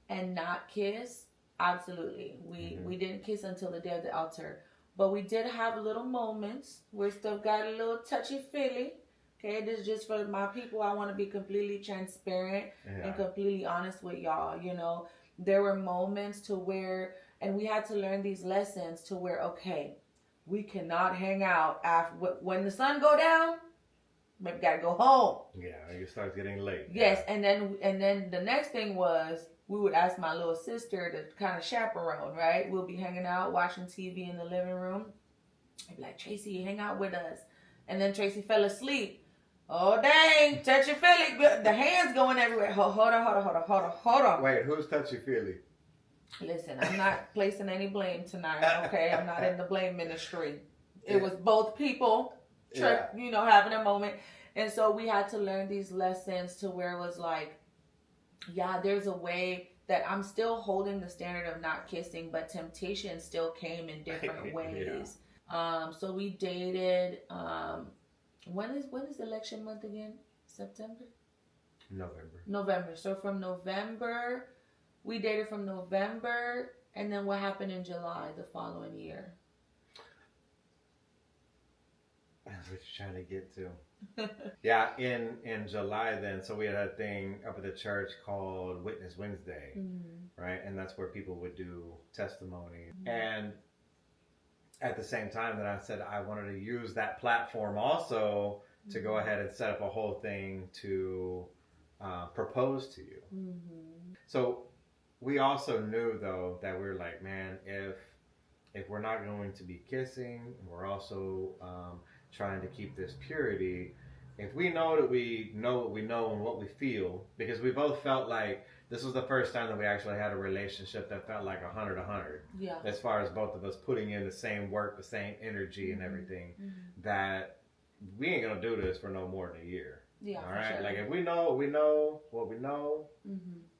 and not kiss? Absolutely. We didn't kiss until the day of the altar. But we did have little moments where stuff got a little touchy-feely. Okay, this is just for my people. I want to be completely transparent and completely honest with y'all. There were moments to where, and we had to learn these lessons to where, okay, we cannot hang out after when the sun go down. Maybe gotta go home. Yeah, it starts getting late. Yes, and then the next thing was, we would ask my little sister to kind of chaperone, right? We'll be hanging out, watching TV in the living room. I'd be like, Tracy, hang out with us. And then Tracy fell asleep. Oh, dang, touchy-feely. The hands going everywhere. Hold on. Wait, who's touchy-feely? Listen, I'm not placing any blame tonight, okay? I'm not in the blame ministry. It was both people, having a moment. And so we had to learn these lessons to where it was like, yeah, there's a way that I'm still holding the standard of not kissing, but temptation still came in different ways. So we dated. When is election month again? September? November. So from November, we dated from November, and then what happened in July the following year? That's what you're trying to get to. Yeah, in July then, so we had a thing up at the church called Witness Wednesday, right? And that's where people would do testimony. And at the same time that I said I wanted to use that platform also to go ahead and set up a whole thing to propose to you. So we also knew though that we were like, man, if we're not going to be kissing, and we're also trying to keep this purity, if we know that we know what we know and what we feel, because we both felt like this was the first time that we actually had a relationship that felt like 100-100. Yeah. As far as both of us putting in the same work, the same energy and everything, that we ain't gonna do this for no more than a year. Yeah. All right. Sure. Like if we know what we know,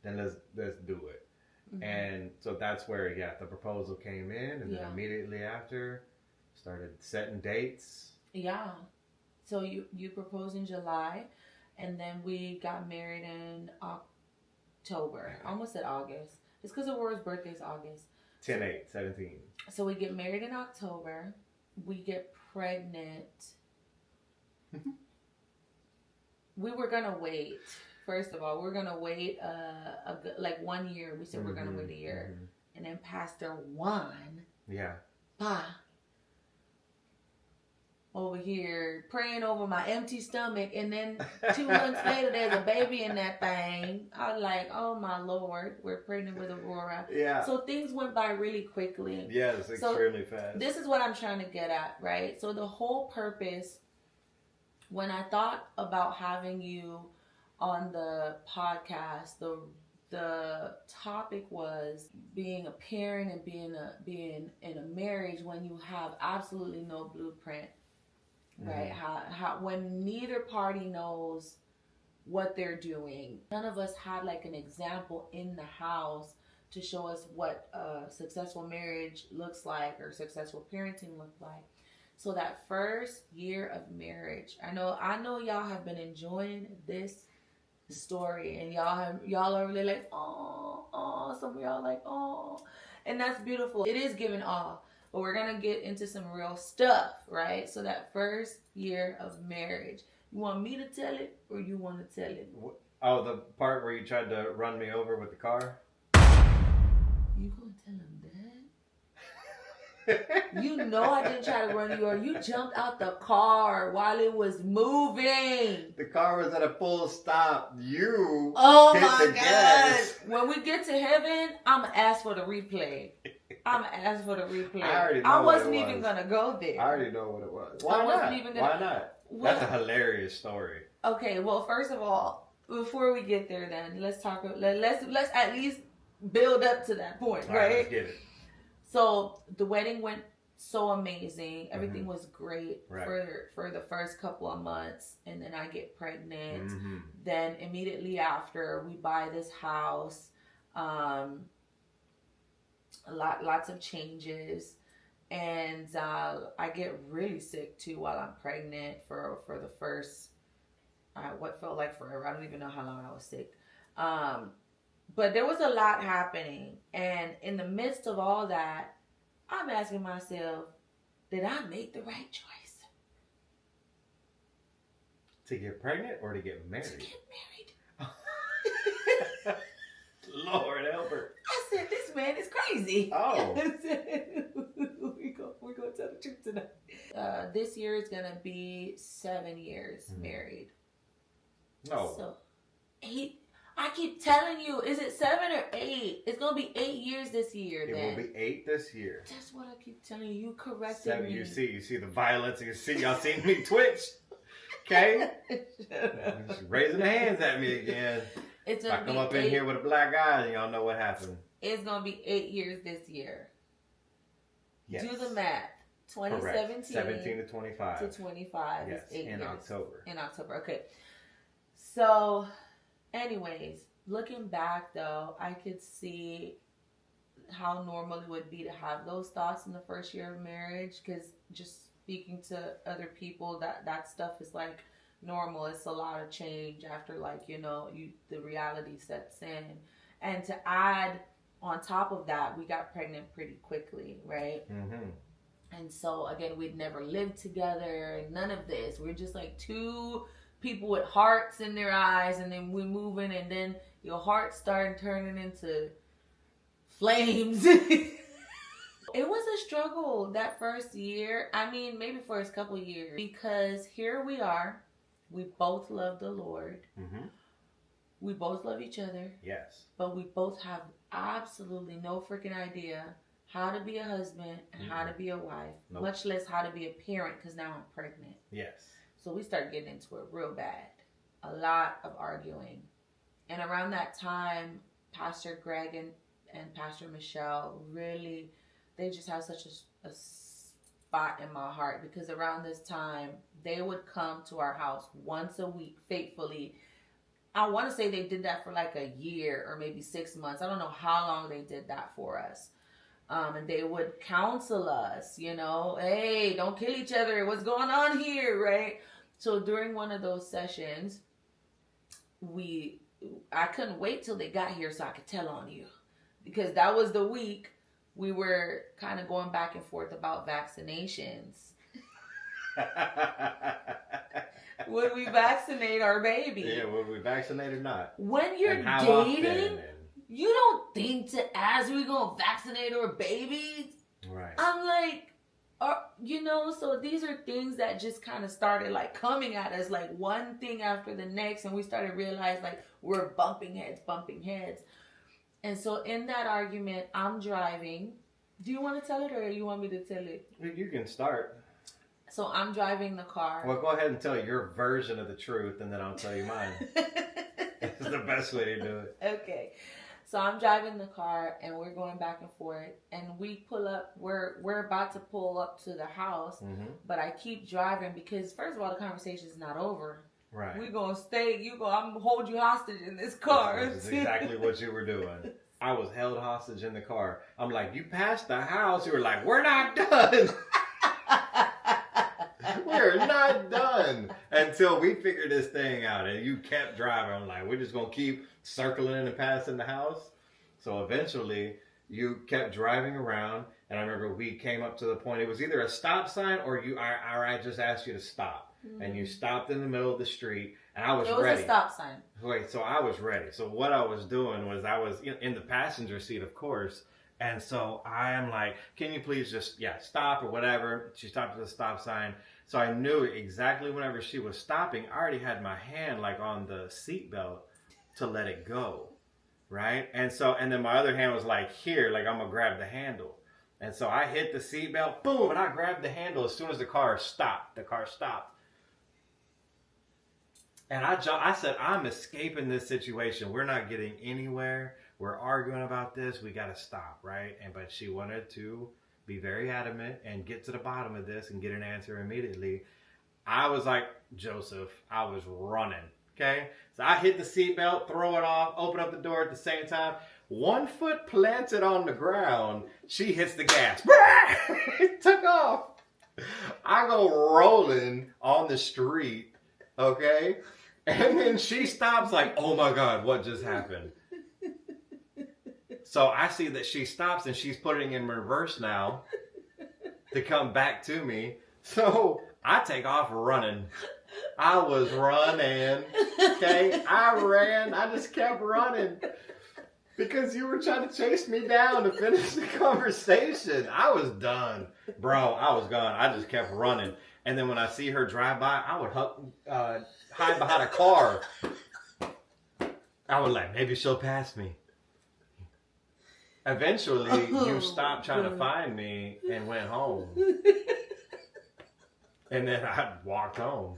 then let's do it. And so that's where the proposal came in, and then immediately after started setting dates. Yeah. So you proposed in July, and then we got married in October. I almost said August. It's because Aurora's birthday is August. 10/8/17. So we get married in October. We get pregnant. We were gonna wait. First of all, we're gonna wait like 1 year. We said we're gonna wait a year, and then Pastor Juan. Yeah. Over here praying over my empty stomach, and then 2 months later there's a baby in that thing. I was like, oh my Lord, we're pregnant with Aurora. Yeah. So things went by really quickly. Yes, extremely fast. This is what I'm trying to get at, right? So the whole purpose, when I thought about having you on the podcast, the topic was being a parent and being in a marriage when you have absolutely no blueprint. Right, how when neither party knows what they're doing. None of us had like an example in the house to show us what a successful marriage looks like or successful parenting looks like. So that first year of marriage, I know y'all have been enjoying this story, and y'all are really like, oh, some of y'all like, oh, and that's beautiful. It is giving awe. But we're going to get into some real stuff, right? So that first year of marriage. You want me to tell it or you want to tell it? Oh, the part where you tried to run me over with the car? You going to tell him that? You know I didn't try to run you over. You jumped out the car while it was moving. The car was at a full stop. You hit the gas. When we get to heaven, I'm going to ask for the replay. I wasn't even going to go there. I already know what it was. Why not? That's a hilarious story. Okay, well, first of all, before we get there then, let's at least build up to that point, right? Let's get it. So the wedding went so amazing. Everything was great for the first couple of months, and then I get pregnant. Then immediately after, we buy this house. Lots of changes, and I get really sick too while I'm pregnant for the first what felt like forever. I don't even know how long I was sick, but there was a lot happening, and in the midst of all that, I'm asking myself, did I make the right choice? To get pregnant or to get married? To get married. Lord help her. I said, this man is crazy. Oh. We're going to tell the truth tonight. This year is going to be 7 years married. No. So, I keep telling you, is it 7 or 8? It's going to be 8 years this year. It will be 8 this year. That's what I keep telling you. You corrected 7, me. you see the violence. Y'all seen me twitch. Okay? She's raising the hands at me again. If I come up in here with a black eye, and y'all know what happened. It's going to be 8 years this year. Yes. Do the math. 2017 17 to 25. to 25 Yes, is 8 in years. October. In October, okay. So, anyways, looking back though, I could see how normal it would be to have those thoughts in the first year of marriage, because just speaking to other people, that stuff is like normal. It's a lot of change after, like, you know, the reality sets in. And to add on top of that, we got pregnant pretty quickly, right? Mm-hmm. And so again, we'd never lived together and none of this. We're just like two people with hearts in their eyes, and then we're moving, and then your heart started turning into flames. It was a struggle that first year. I mean, maybe first couple years, because here we are. We both love the Lord. Mm-hmm. We both love each other. Yes. But we both have absolutely no freaking idea how to be a husband and how to be a wife, much less how to be a parent, because now I'm pregnant. Yes. So we start getting into it real bad. A lot of arguing. And around that time, Pastor Greg and Pastor Michelle really, they just have such a spot in my heart, because around this time, they would come to our house once a week faithfully. I want to say they did that for like a year or maybe 6 months. I don't know how long they did that for us. And they would counsel us, you know, hey, don't kill each other. What's going on here, right? So during one of those sessions, I couldn't wait till they got here so I could tell on you, because that was the week we were kind of going back and forth about vaccinations. Would we vaccinate our baby? Yeah, would we vaccinate or not? When you're dating, you don't think to ask, we gonna vaccinate our babies? Right. I'm like, you know, so these are things that just kind of started like coming at us, like one thing after the next, and we started realizing like we're bumping heads. And so in that argument, I'm driving. Do you want to tell it, or you want me to tell it? You can start. So I'm driving the car. Well, go ahead and tell your version of the truth, and then I'll tell you mine. It's the best way to do it. Okay. So I'm driving the car, and we're going back and forth, and we pull up. We're about to pull up to the house, but I keep driving because, first of all, the conversation is not over. Right. We're gonna stay. I'm gonna hold you hostage in this car. This is exactly what you were doing. I was held hostage in the car. I'm like, you passed the house. You were like, we're not done. We're not done until we figure this thing out. And you kept driving. I'm like, we're just going to keep circling and passing the house. So eventually you kept driving around. And I remember we came up to the point. It was either a stop sign or I just asked you to stop. Mm-hmm. And you stopped in the middle of the street. And I was ready. It was a stop sign. Wait, so I was ready. So what I was doing was I was in the passenger seat, of course. And so I am like, can you please just, stop or whatever. She stopped at the stop sign. So I knew exactly whenever she was stopping, I already had my hand like on the seatbelt to let it go, right? And then my other hand was like here, like I'm gonna grab the handle. And so I hit the seatbelt, boom, and I grabbed the handle as soon as the car stopped. The car stopped. And I said, I'm escaping this situation. We're not getting anywhere. We're arguing about this. We gotta stop, right? But she wanted to be very adamant and get to the bottom of this and get an answer immediately. I was like, Joseph, I was running, okay? So I hit the seatbelt, throw it off, open up the door at the same time. 1 foot planted on the ground, she hits the gas. It took off. I go rolling on the street, okay? And then she stops like, oh my God, what just happened? So I see that she stops and she's putting in reverse now to come back to me. So I take off running. I was running. Okay. I ran. I just kept running because you were trying to chase me down to finish the conversation. I was done. Bro, I was gone. I just kept running. And then when I see her drive by, I would hide behind a car. I was like, maybe she'll pass me. Eventually, you stopped trying to find me and went home. And then I walked home.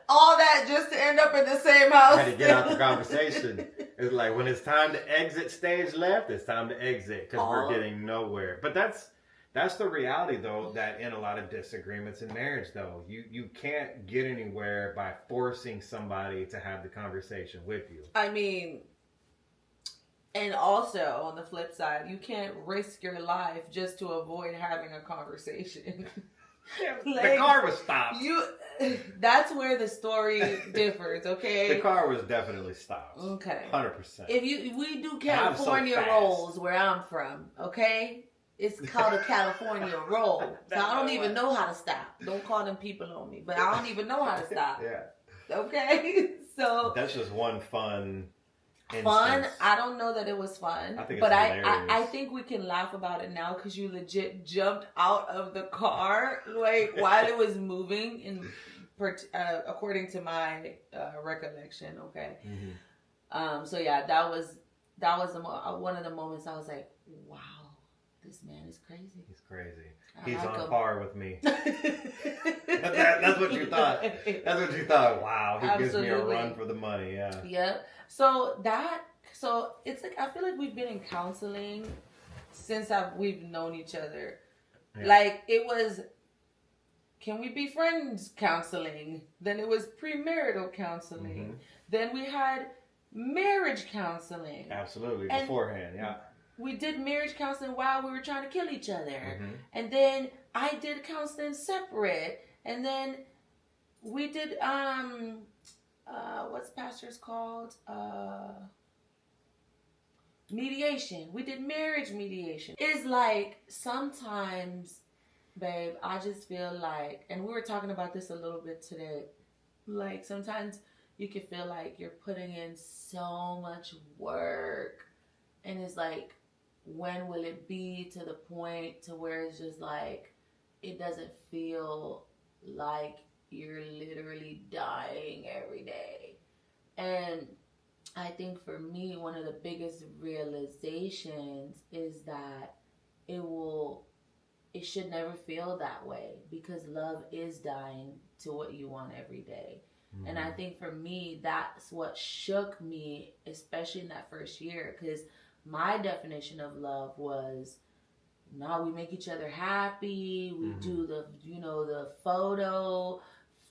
All that just to end up in the same house. I had to get out the conversation. It's like, when it's time to exit stage left, it's time to exit because we're getting nowhere. But that's That's the reality, though, that in a lot of disagreements in marriage, though, you can't get anywhere by forcing somebody to have the conversation with you. I mean, and also on the flip side, you can't risk your life just to avoid having a conversation. The car was stopped. That's where the story differs, okay? The car was definitely stopped. Okay. 100%. We do California rolls where I'm from, okay? It's called a California roll. So I don't even know how to stop. Don't call them people on me, but I don't even know how to stop. Yeah. Okay? So that's just one fun instance. Fun? I don't know that it was fun. I think but hilarious. I think we can laugh about it now because you legit jumped out of the car like while it was moving according to my recollection, okay? Mm-hmm. So yeah, that was one of the moments I was like, wow, this man is crazy. He's crazy. He's on par with me. That's what you thought. That's what you thought. Wow, he Absolutely. gives me a run for the money. Yeah. Yep. So it's like I feel like we've been in counseling since we've known each other. Yeah. Like it was, can we be friends counseling? Then it was premarital counseling. Mm-hmm. Then we had marriage counseling. Absolutely, beforehand, yeah. We did marriage counseling while we were trying to kill each other. Mm-hmm. And then I did counseling separate. And then we did, what's pastors called? Mediation. We did marriage mediation. It's like sometimes, babe, I just feel like, and we were talking about this a little bit today, like sometimes you can feel like you're putting in so much work. And it's like, when will it be to the point to where it's just like, it doesn't feel like you're literally dying every day. And I think for me, one of the biggest realizations is that it should never feel that way because love is dying to what you want every day. Mm-hmm. And I think for me, that's what shook me, especially in that first year, because my definition of love was, we make each other happy. We do the photo,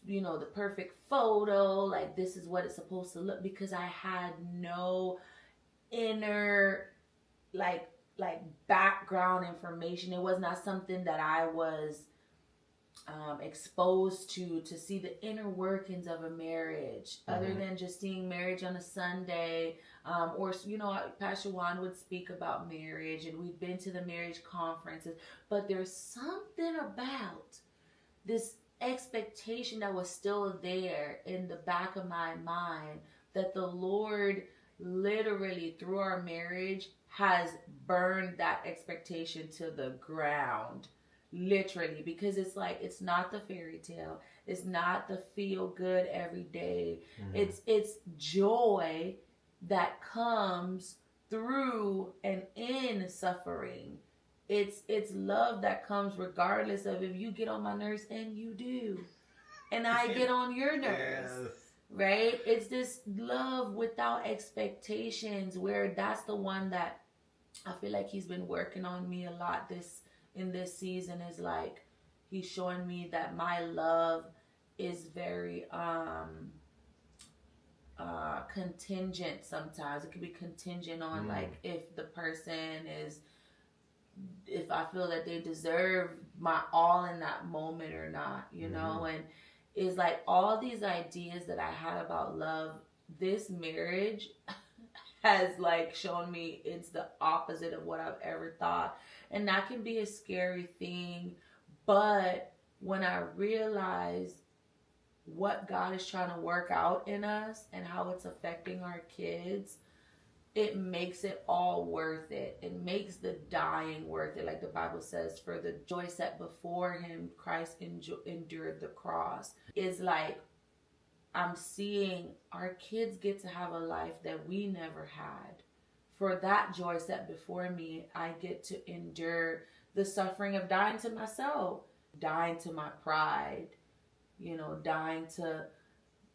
the perfect photo. Like, this is what it's supposed to look, because I had no inner, like background information. It was not something that I was exposed to see the inner workings of a marriage, other than just seeing marriage on a Sunday, or Pastor Juan would speak about marriage, and we've been to the marriage conferences, but there's something about this expectation that was still there in the back of my mind that the Lord literally through our marriage has burned that expectation to the ground. Literally, because it's like, it's not the fairy tale. It's not the feel good every day. Mm-hmm. It's joy that comes through and in suffering. It's love that comes regardless of if you get on my nerves, and you do. And I get on your nerves. Yes. Right? It's this love without expectations, where that's the one that I feel like he's been working on me a lot in this season, is like he's showing me that my love is very contingent sometimes. It could be contingent on like if I feel that they deserve my all in that moment or not, you know. And it's like all these ideas that I had about love, this marriage has like shown me it's the opposite of what I've ever thought. And that can be a scary thing. But when I realize what God is trying to work out in us and how it's affecting our kids, it makes it all worth it. It makes the dying worth it. Like the Bible says, for the joy set before him, Christ endured the cross. It's like, I'm seeing our kids get to have a life that we never had. For that joy set before me, I get to endure the suffering of dying to myself, dying to my pride, dying to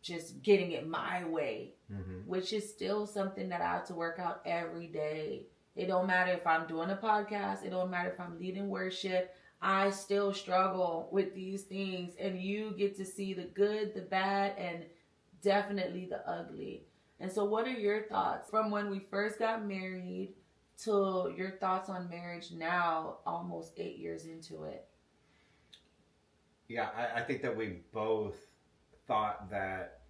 just getting it my way, which is still something that I have to work out every day. It don't matter if I'm doing a podcast. It don't matter if I'm leading worship. I still struggle with these things, and you get to see the good, the bad, and definitely the ugly. And so what are your thoughts from when we first got married to your thoughts on marriage now, almost 8 years into it? Yeah, I think that we both thought that,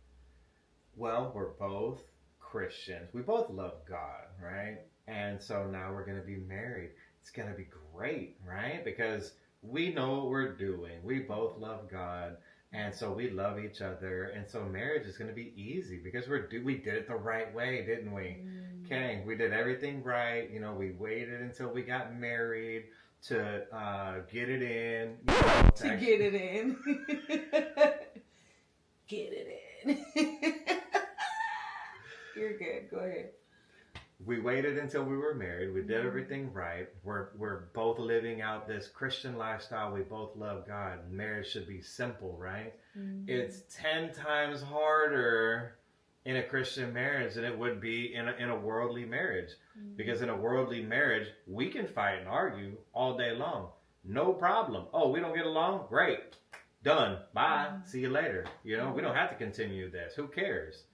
well, we're both Christians. We both love God, right? And so now we're going to be married. It's going to be great, right? Because we know what we're doing. We both love God. And so we love each other. And so marriage is going to be easy because we did it the right way, didn't we? Okay, we did everything right. You know, we waited until we got married to get it in. You know, to get it in. Get it in. You're good. Go ahead. We waited until we were married. We did everything right. We're both living out this Christian lifestyle. We both love God. Marriage should be simple, right? It's 10 times harder in a Christian marriage than it would be in a worldly marriage. Because in a worldly marriage, we can fight and argue all day long. No problem. Oh, we don't get along? Great. Done. Bye. See you later. You know, we don't have to continue this. Who cares?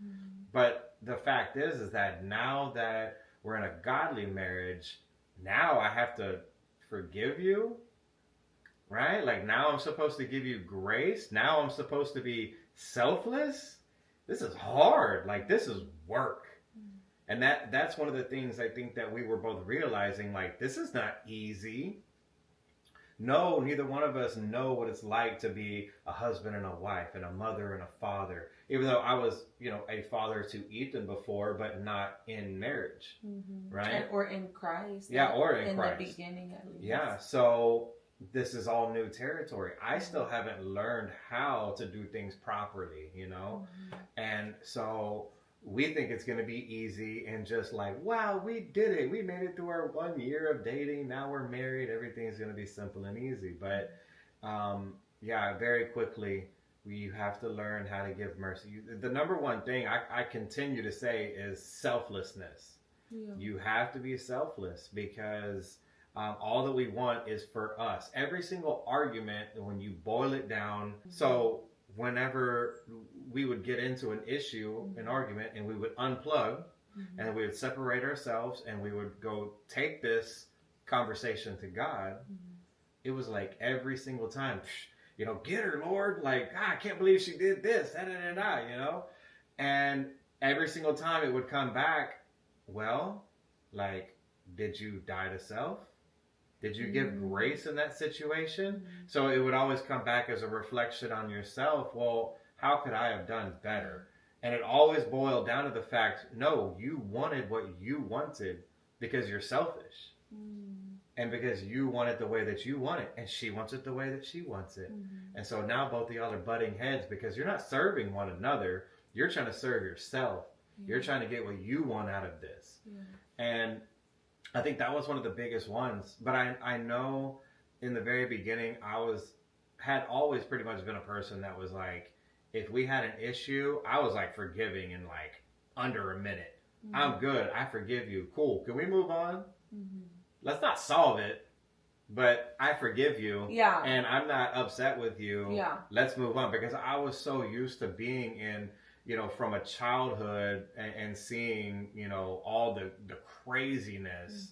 But the fact is that now that we're in a godly marriage, now I have to forgive you, right? Like now I'm supposed to give you grace. Now I'm supposed to be selfless. This is hard. Like this is work. And that's one of the things I think that we were both realizing, like this is not easy. No, neither one of us know what it's like to be a husband and a wife and a mother and a father. Even though I was, you know, a father to Ethan before, but not in marriage, right? Or in Christ. Yeah, or in Christ. In the beginning, at least. Yeah, so this is all new territory. I still haven't learned how to do things properly, you know? And so we think it's going to be easy and just like, wow, we did it. We made it through our 1 year of dating. Now we're married. Everything's going to be simple and easy. But yeah, very quickly, you have to learn how to give mercy. The number one thing I continue to say is selflessness. Yeah. You have to be selfless because all that we want is for us. Every single argument, when you boil it down, so whenever we would get into an issue, an argument, and we would unplug, and we would separate ourselves, and we would go take this conversation to God, it was like every single time, you know, get her, Lord, like, I can't believe she did this, da, da, da, da, you know? And every single time it would come back, well, like, did you die to self? Did you give grace in that situation? So it would always come back as a reflection on yourself. Well, how could I have done better? And it always boiled down to the fact, no, you wanted what you wanted because you're selfish. And because you want it the way that you want it. And she wants it the way that she wants it. And so now both of y'all are butting heads because you're not serving one another. You're trying to serve yourself. You're trying to get what you want out of this. And I think that was one of the biggest ones. But I know in the very beginning, had always pretty much been a person that was like, if we had an issue, I was like forgiving in like under a minute. I'm good. I forgive you. Cool. Can we move on? Let's not solve it, but I forgive you. Yeah. And I'm not upset with you. Yeah. Let's move on. Because I was so used to being in, you know, from a childhood and seeing, you know, all the craziness.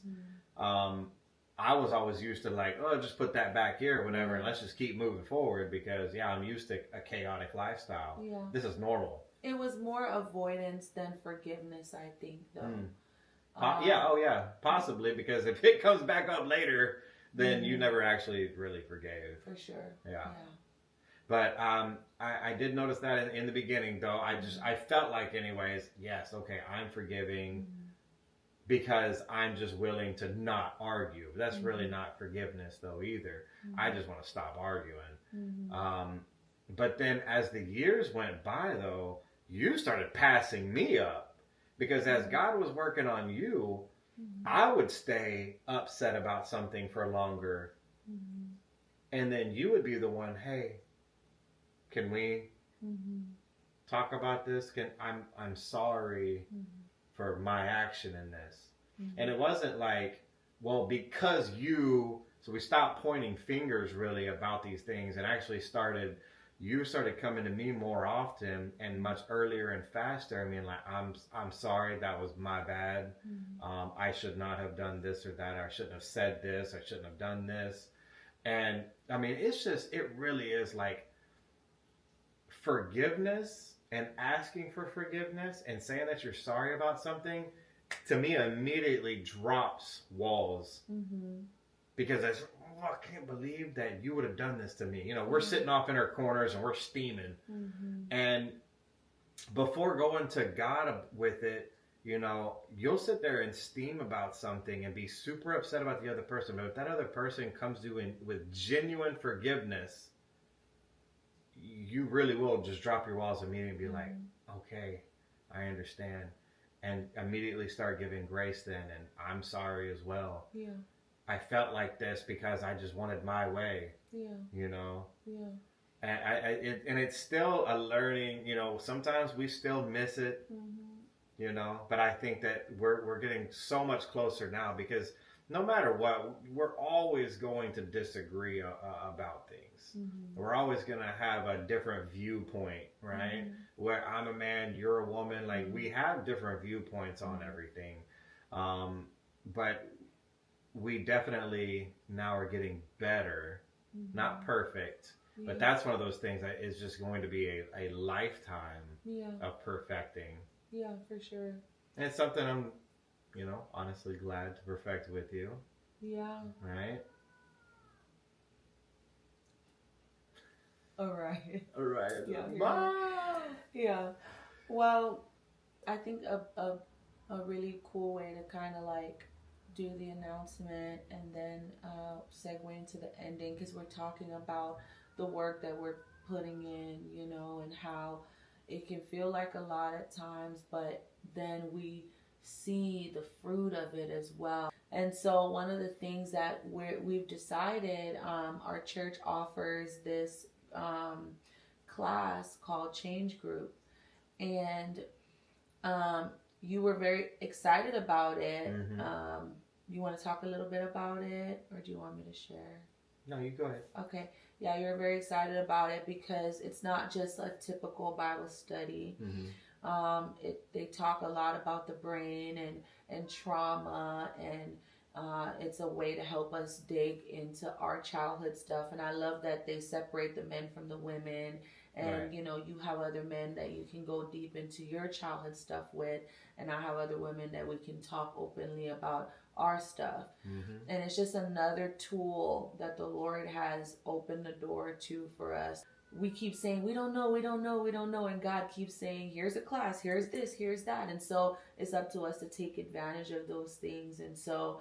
I was always used to like, oh, just put that back here or whatever, and let's just keep moving forward because, yeah, I'm used to a chaotic lifestyle. Yeah. This is normal. It was more avoidance than forgiveness, I think, though. Yeah, possibly, because if it comes back up later, then you never actually really forgave. For sure. Yeah. But I did notice that in the beginning, though. I felt like, anyways, yes, okay, I'm forgiving because I'm just willing to not argue. That's really not forgiveness, though, either. I just want to stop arguing. But then as the years went by, though, you started passing me up. Because as God was working on you, I would stay upset about something for longer. And then you would be the one, hey, can we talk about this? I'm sorry for my action in this. And it wasn't like, well, because you, so we stopped pointing fingers really about these things and actually you started coming to me more often and much earlier and faster. I mean, like, I'm sorry, that was my bad. I should not have done this or that. I shouldn't have said this. I shouldn't have done this. And I mean, it really is like forgiveness and asking for forgiveness and saying that you're sorry about something, to me, immediately drops walls. Because I can't believe that you would have done this to me. You know, we're sitting off in our corners and we're steaming. And before going to God with it, you know, you'll sit there and steam about something and be super upset about the other person. But if that other person comes to you with genuine forgiveness, you really will just drop your walls immediately and be like, okay, I understand. And immediately start giving grace then. And I'm sorry as well. Yeah. I felt like this because I just wanted my way. Yeah. You know? Yeah. And it's still a learning, you know, sometimes we still miss it, you know, but I think that we're getting so much closer now because no matter what, we're always going to disagree about things. We're always going to have a different viewpoint, right? Where I'm a man, you're a woman, like we have different viewpoints on everything. But we definitely now are getting better, not perfect, but that's one of those things that is just going to be a lifetime of perfecting. Yeah, for sure. And it's something I'm, you know, honestly glad to perfect with you. Yeah. Right? All right. All right. Yeah. Yeah. Well, I think a really cool way to kind of like do the announcement and then segue into the ending, because we're talking about the work that we're putting in, you know, and how it can feel like a lot at times, but then we see the fruit of it as well. And so one of the things that we've decided, our church offers this class called Change Group, and you were very excited about it. You want to talk a little bit about it, or do you want me to share? No, you go ahead. Okay. Yeah, you're very excited about it because it's not just a typical Bible study. They talk a lot about the brain and trauma, and it's a way to help us dig into our childhood stuff. And I love that they separate the men from the women. And, you know, you have other men that you can go deep into your childhood stuff with. And I have other women that we can talk openly about our stuff. And it's just another tool that the Lord has opened the door to for us. We keep saying, we don't know. And God keeps saying, here's a class, here's this, here's that. And so it's up to us to take advantage of those things. And so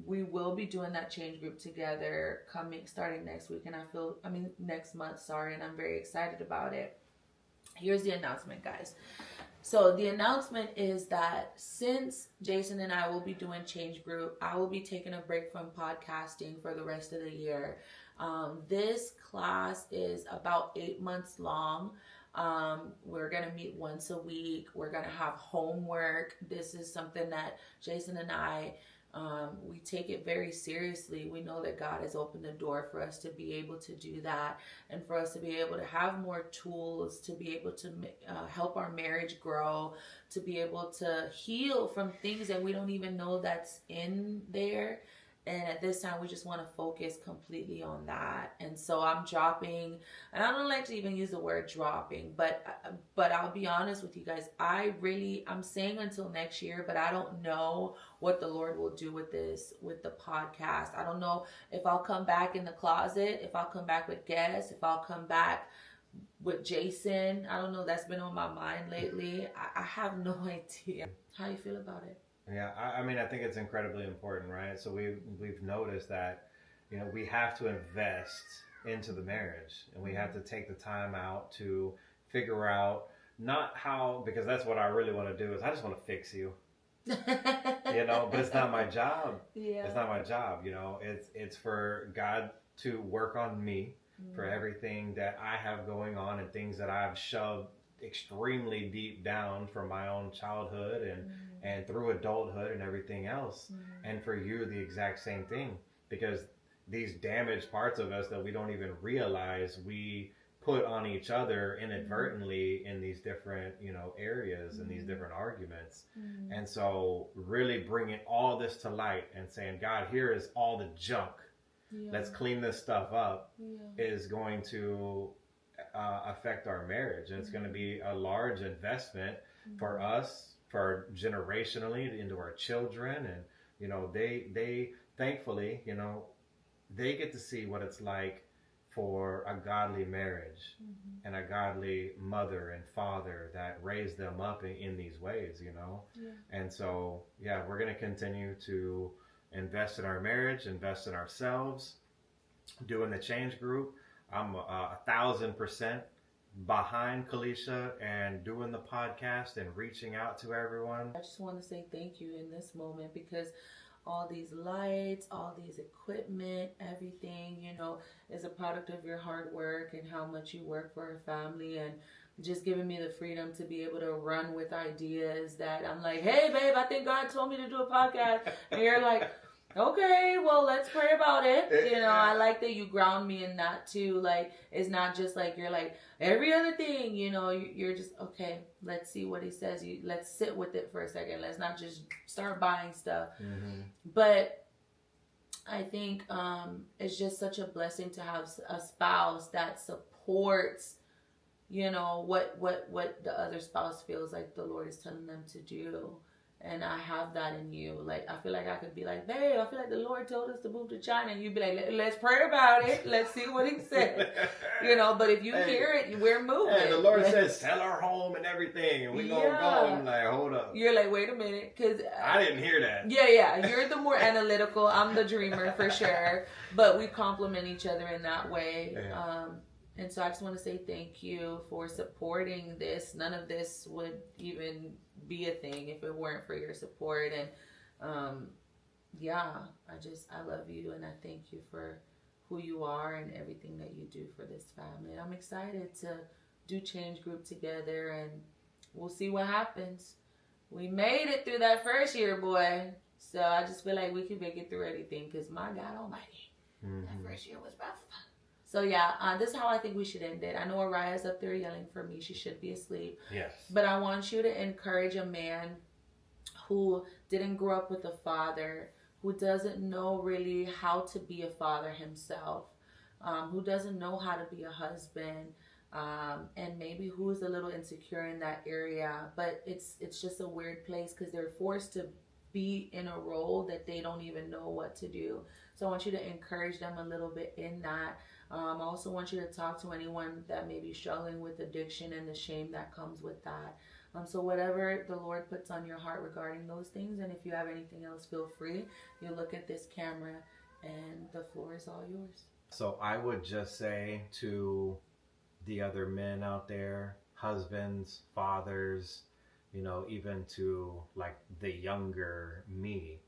we will be doing that change group together starting next week. And next month, and I'm very excited about it. Here's the announcement, guys. So the announcement is that since Jason and I will be doing Change Group, I will be taking a break from podcasting for the rest of the year. This class is about 8 months long. We're going to meet once a week. We're going to have homework. This is something that Jason and I, we take it very seriously. We know that God has opened the door for us to be able to do that, and for us to be able to have more tools, to be able to help our marriage grow, to be able to heal from things that we don't even know that's in there. And at this time, we just want to focus completely on that. And so I'm dropping, and I don't like to even use the word dropping, but I'll be honest with you guys. I'm saying until next year, but I don't know what the Lord will do with the podcast. I don't know if I'll come back in the closet, if I'll come back with guests, if I'll come back with Jason. I don't know. That's been on my mind lately. I have no idea. How you feel about it? Yeah, I mean, I think it's incredibly important, right? So we've noticed that, you know, we have to invest into the marriage, and we have to take the time out to figure out not how, because that's what I really want to do is I just want to fix you, you know, but it's not my job. Yeah. It's not my job, you know, it's for God to work on me for everything that I have going on and things that I've shoved extremely deep down from my own childhood and through adulthood and everything else. And for you, the exact same thing, because these damaged parts of us that we don't even realize we put on each other inadvertently in these different, areas and these different arguments. And so really bringing all this to light and saying, God, here is all the junk. Let's clean this stuff up is going to affect our marriage. And it's going to be a large investment for us, for generationally into our children. And, they thankfully, they get to see what it's like for a godly marriage and a godly mother and father that raised them up in these ways, And so, we're going to continue to invest in our marriage, invest in ourselves, doing the change group. I'm 1,000% behind Kalisha and doing the podcast and reaching out to everyone. I just want to say thank you in this moment, because all these lights, all these equipment, everything, is a product of your hard work and how much you work for our family, and just giving me the freedom to be able to run with ideas that I'm like, hey babe, I think God told me to do a podcast. And you're like, okay, well, let's pray about it. I like that you ground me in that too. Like, it's not just like you're like every other thing, you're just, okay, let's see what he says. Let's sit with it for a second. Let's not just start buying stuff. But I think it's just such a blessing to have a spouse that supports, what the other spouse feels like the Lord is telling them to do. And I have that in you. Like, I feel like I could be like, babe, I feel like the Lord told us to move to China. And you'd be like, let's pray about it. Let's see what he said. But if you hear it, we're moving. And the Lord says, sell our home and everything. And we're going to go. I'm like, hold up. You're like, wait a minute. Because I didn't hear that. Yeah. You're the more analytical. I'm the dreamer for sure. But we complement each other in that way. Yeah. And so I just want to say thank you for supporting this. None of this would even be a thing if it weren't for your support. And I love you, and I thank you for who you are and everything that you do for this family. And I'm excited to do Change Group together, and we'll see what happens. We made it through that first year, boy. So I just feel like we can make it through anything, because my God Almighty, that first year was rough. So this is how I think we should end it. I know Araya's up there yelling for me. She should be asleep. Yes. But I want you to encourage a man who didn't grow up with a father, who doesn't know really how to be a father himself, who doesn't know how to be a husband, and maybe who's a little insecure in that area. But it's just a weird place, because they're forced to be in a role that they don't even know what to do. So I want you to encourage them a little bit in that. I also want you to talk to anyone that may be struggling with addiction and the shame that comes with that. So whatever the Lord puts on your heart regarding those things, and if you have anything else, feel free. You look at this camera, and the floor is all yours. So I would just say to the other men out there, husbands, fathers, even to like the younger me,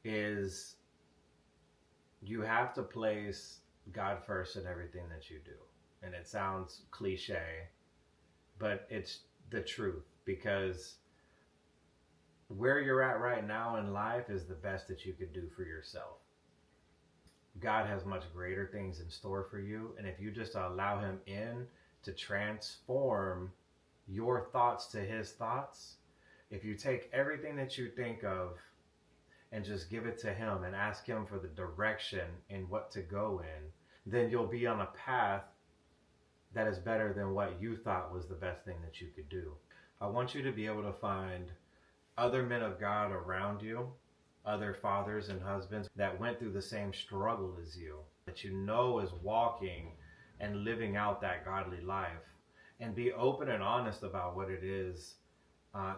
is you have to place God first in everything that you do. And it sounds cliche, but it's the truth, because where you're at right now in life is the best that you could do for yourself. God has much greater things in store for you. And if you just allow him in to transform your thoughts to his thoughts, if you take everything that you think of and just give it to him and ask him for the direction in what to go in, then you'll be on a path that is better than what you thought was the best thing that you could do. I want you to be able to find other men of God around you, other fathers and husbands that went through the same struggle as you, that is walking and living out that godly life, and be open and honest about what it is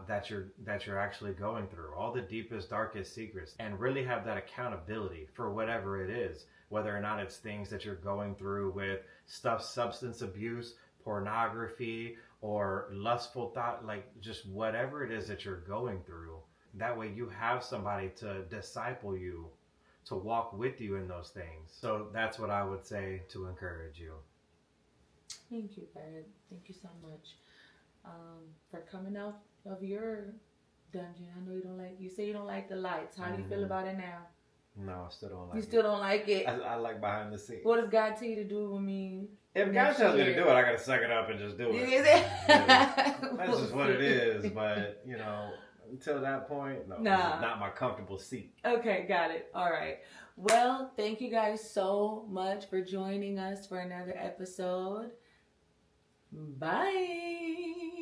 that you're actually going through, all the deepest, darkest secrets, and really have that accountability for whatever it is, whether or not it's things that you're going through with substance abuse, pornography, or lustful thought, like just whatever it is that you're going through. That way you have somebody to disciple you, to walk with you in those things. So that's what I would say to encourage you. Thank you, Barrett. Thank you so much. for coming out of your dungeon. I know you say you don't like the lights. How do you feel about it now? No, I still don't like You it. still don't like it? I like behind the scenes. What does God tell you to do with me? If God tells me to do it, I gotta suck it up and just do it. That's just what it is. But, you know, until that point, no. This is not my comfortable seat. Okay, got it. All right. Well, thank you guys so much for joining us for another episode. Bye.